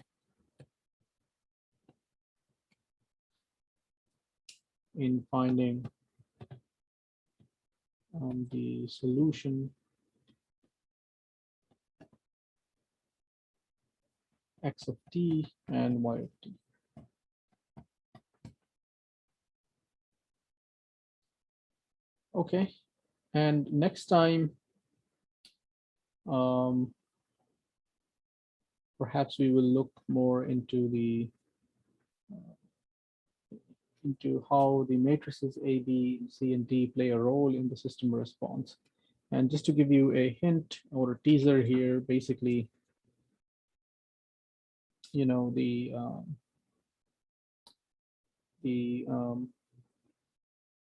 in finding the solution x of t and y of t. Okay, and next time, perhaps we will look more into the into how the matrices A, B, C, and D play a role in the system response. And just to give you a hint or a teaser here, basically, you know, the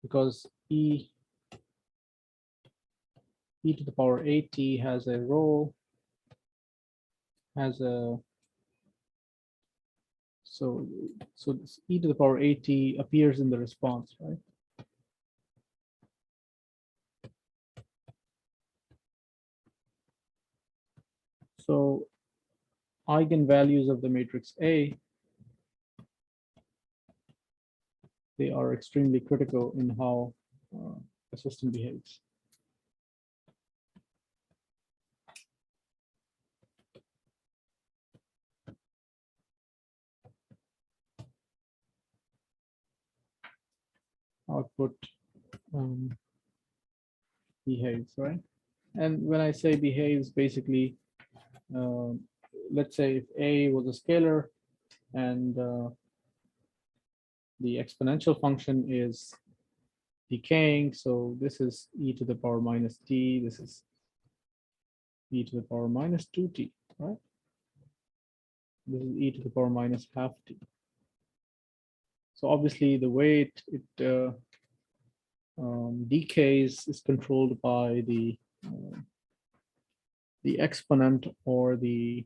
because e to the power at has a rho, has a, so this e to the power at appears in the response, right? So eigenvalues of the matrix A, they are extremely critical in how the system behaves. Output behaves, right? And when I say behaves, basically, let's say if A was a scalar and the exponential function is decaying, so this is e to the power minus t, this is e to the power minus 2t, right? This is e to the power minus half t. So obviously the way it decays is controlled by the exponent or the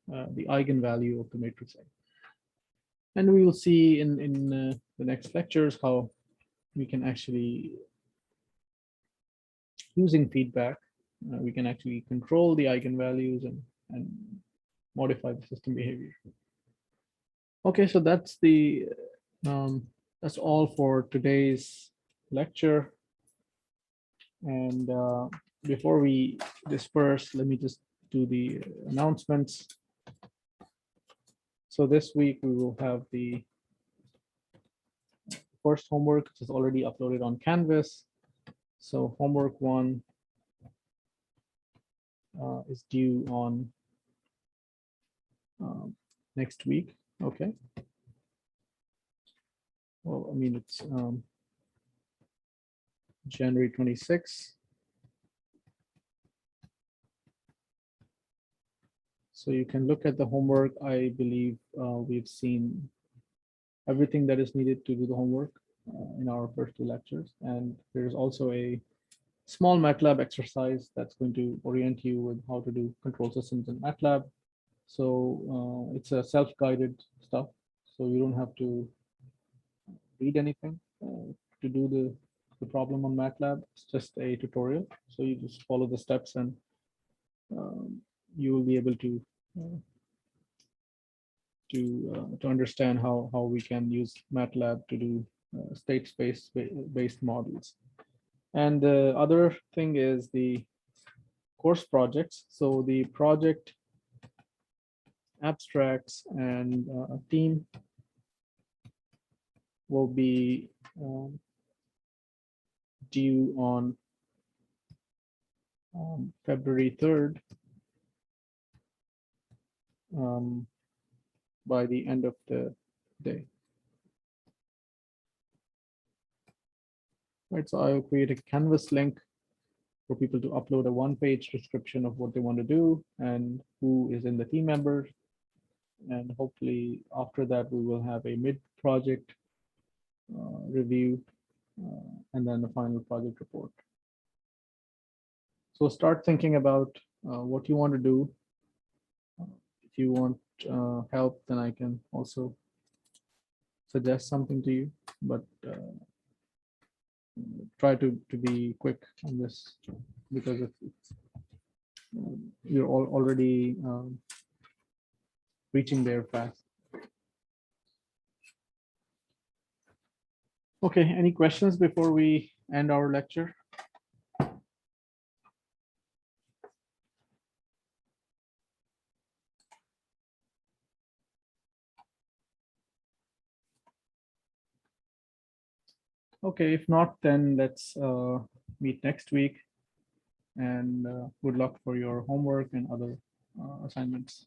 eigenvalue of the matrix A. And we will see in the next lectures how we can actually, using feedback, we can actually control the eigenvalues and modify the system behavior. Okay, so that's the that's all for today's lecture. And before we disperse, let me just do the announcements. So this week we will have the first homework, which is already uploaded on Canvas. So homework 1 is due on next week. Okay. Well, I mean, it's January 26th. So you can look at the homework. I believe we've seen everything that is needed to do the homework in our first 2 lectures. And there's also a small MATLAB exercise that's going to orient you with how to do control systems in MATLAB. So it's a self-guided stuff. So you don't have to read anything to do the problem on MATLAB. It's just a tutorial. So you just follow the steps and you will be able to understand how we can use MATLAB to do state space based models. And the other thing is the course projects. So the project abstracts and team will be due on February 3rd by the end of the day. Right, so I will create a Canvas link for people to upload a 1-page description of what they want to do and who is in the team members. And hopefully after that, we will have a mid-project review and then the final project report. So start thinking about what you want to do. If you want help, then I can also suggest something to you, but try to be quick on this because you're already reaching there fast. Okay, any questions before we end our lecture? Okay, if not, then let's meet next week, and good luck for your homework and other assignments.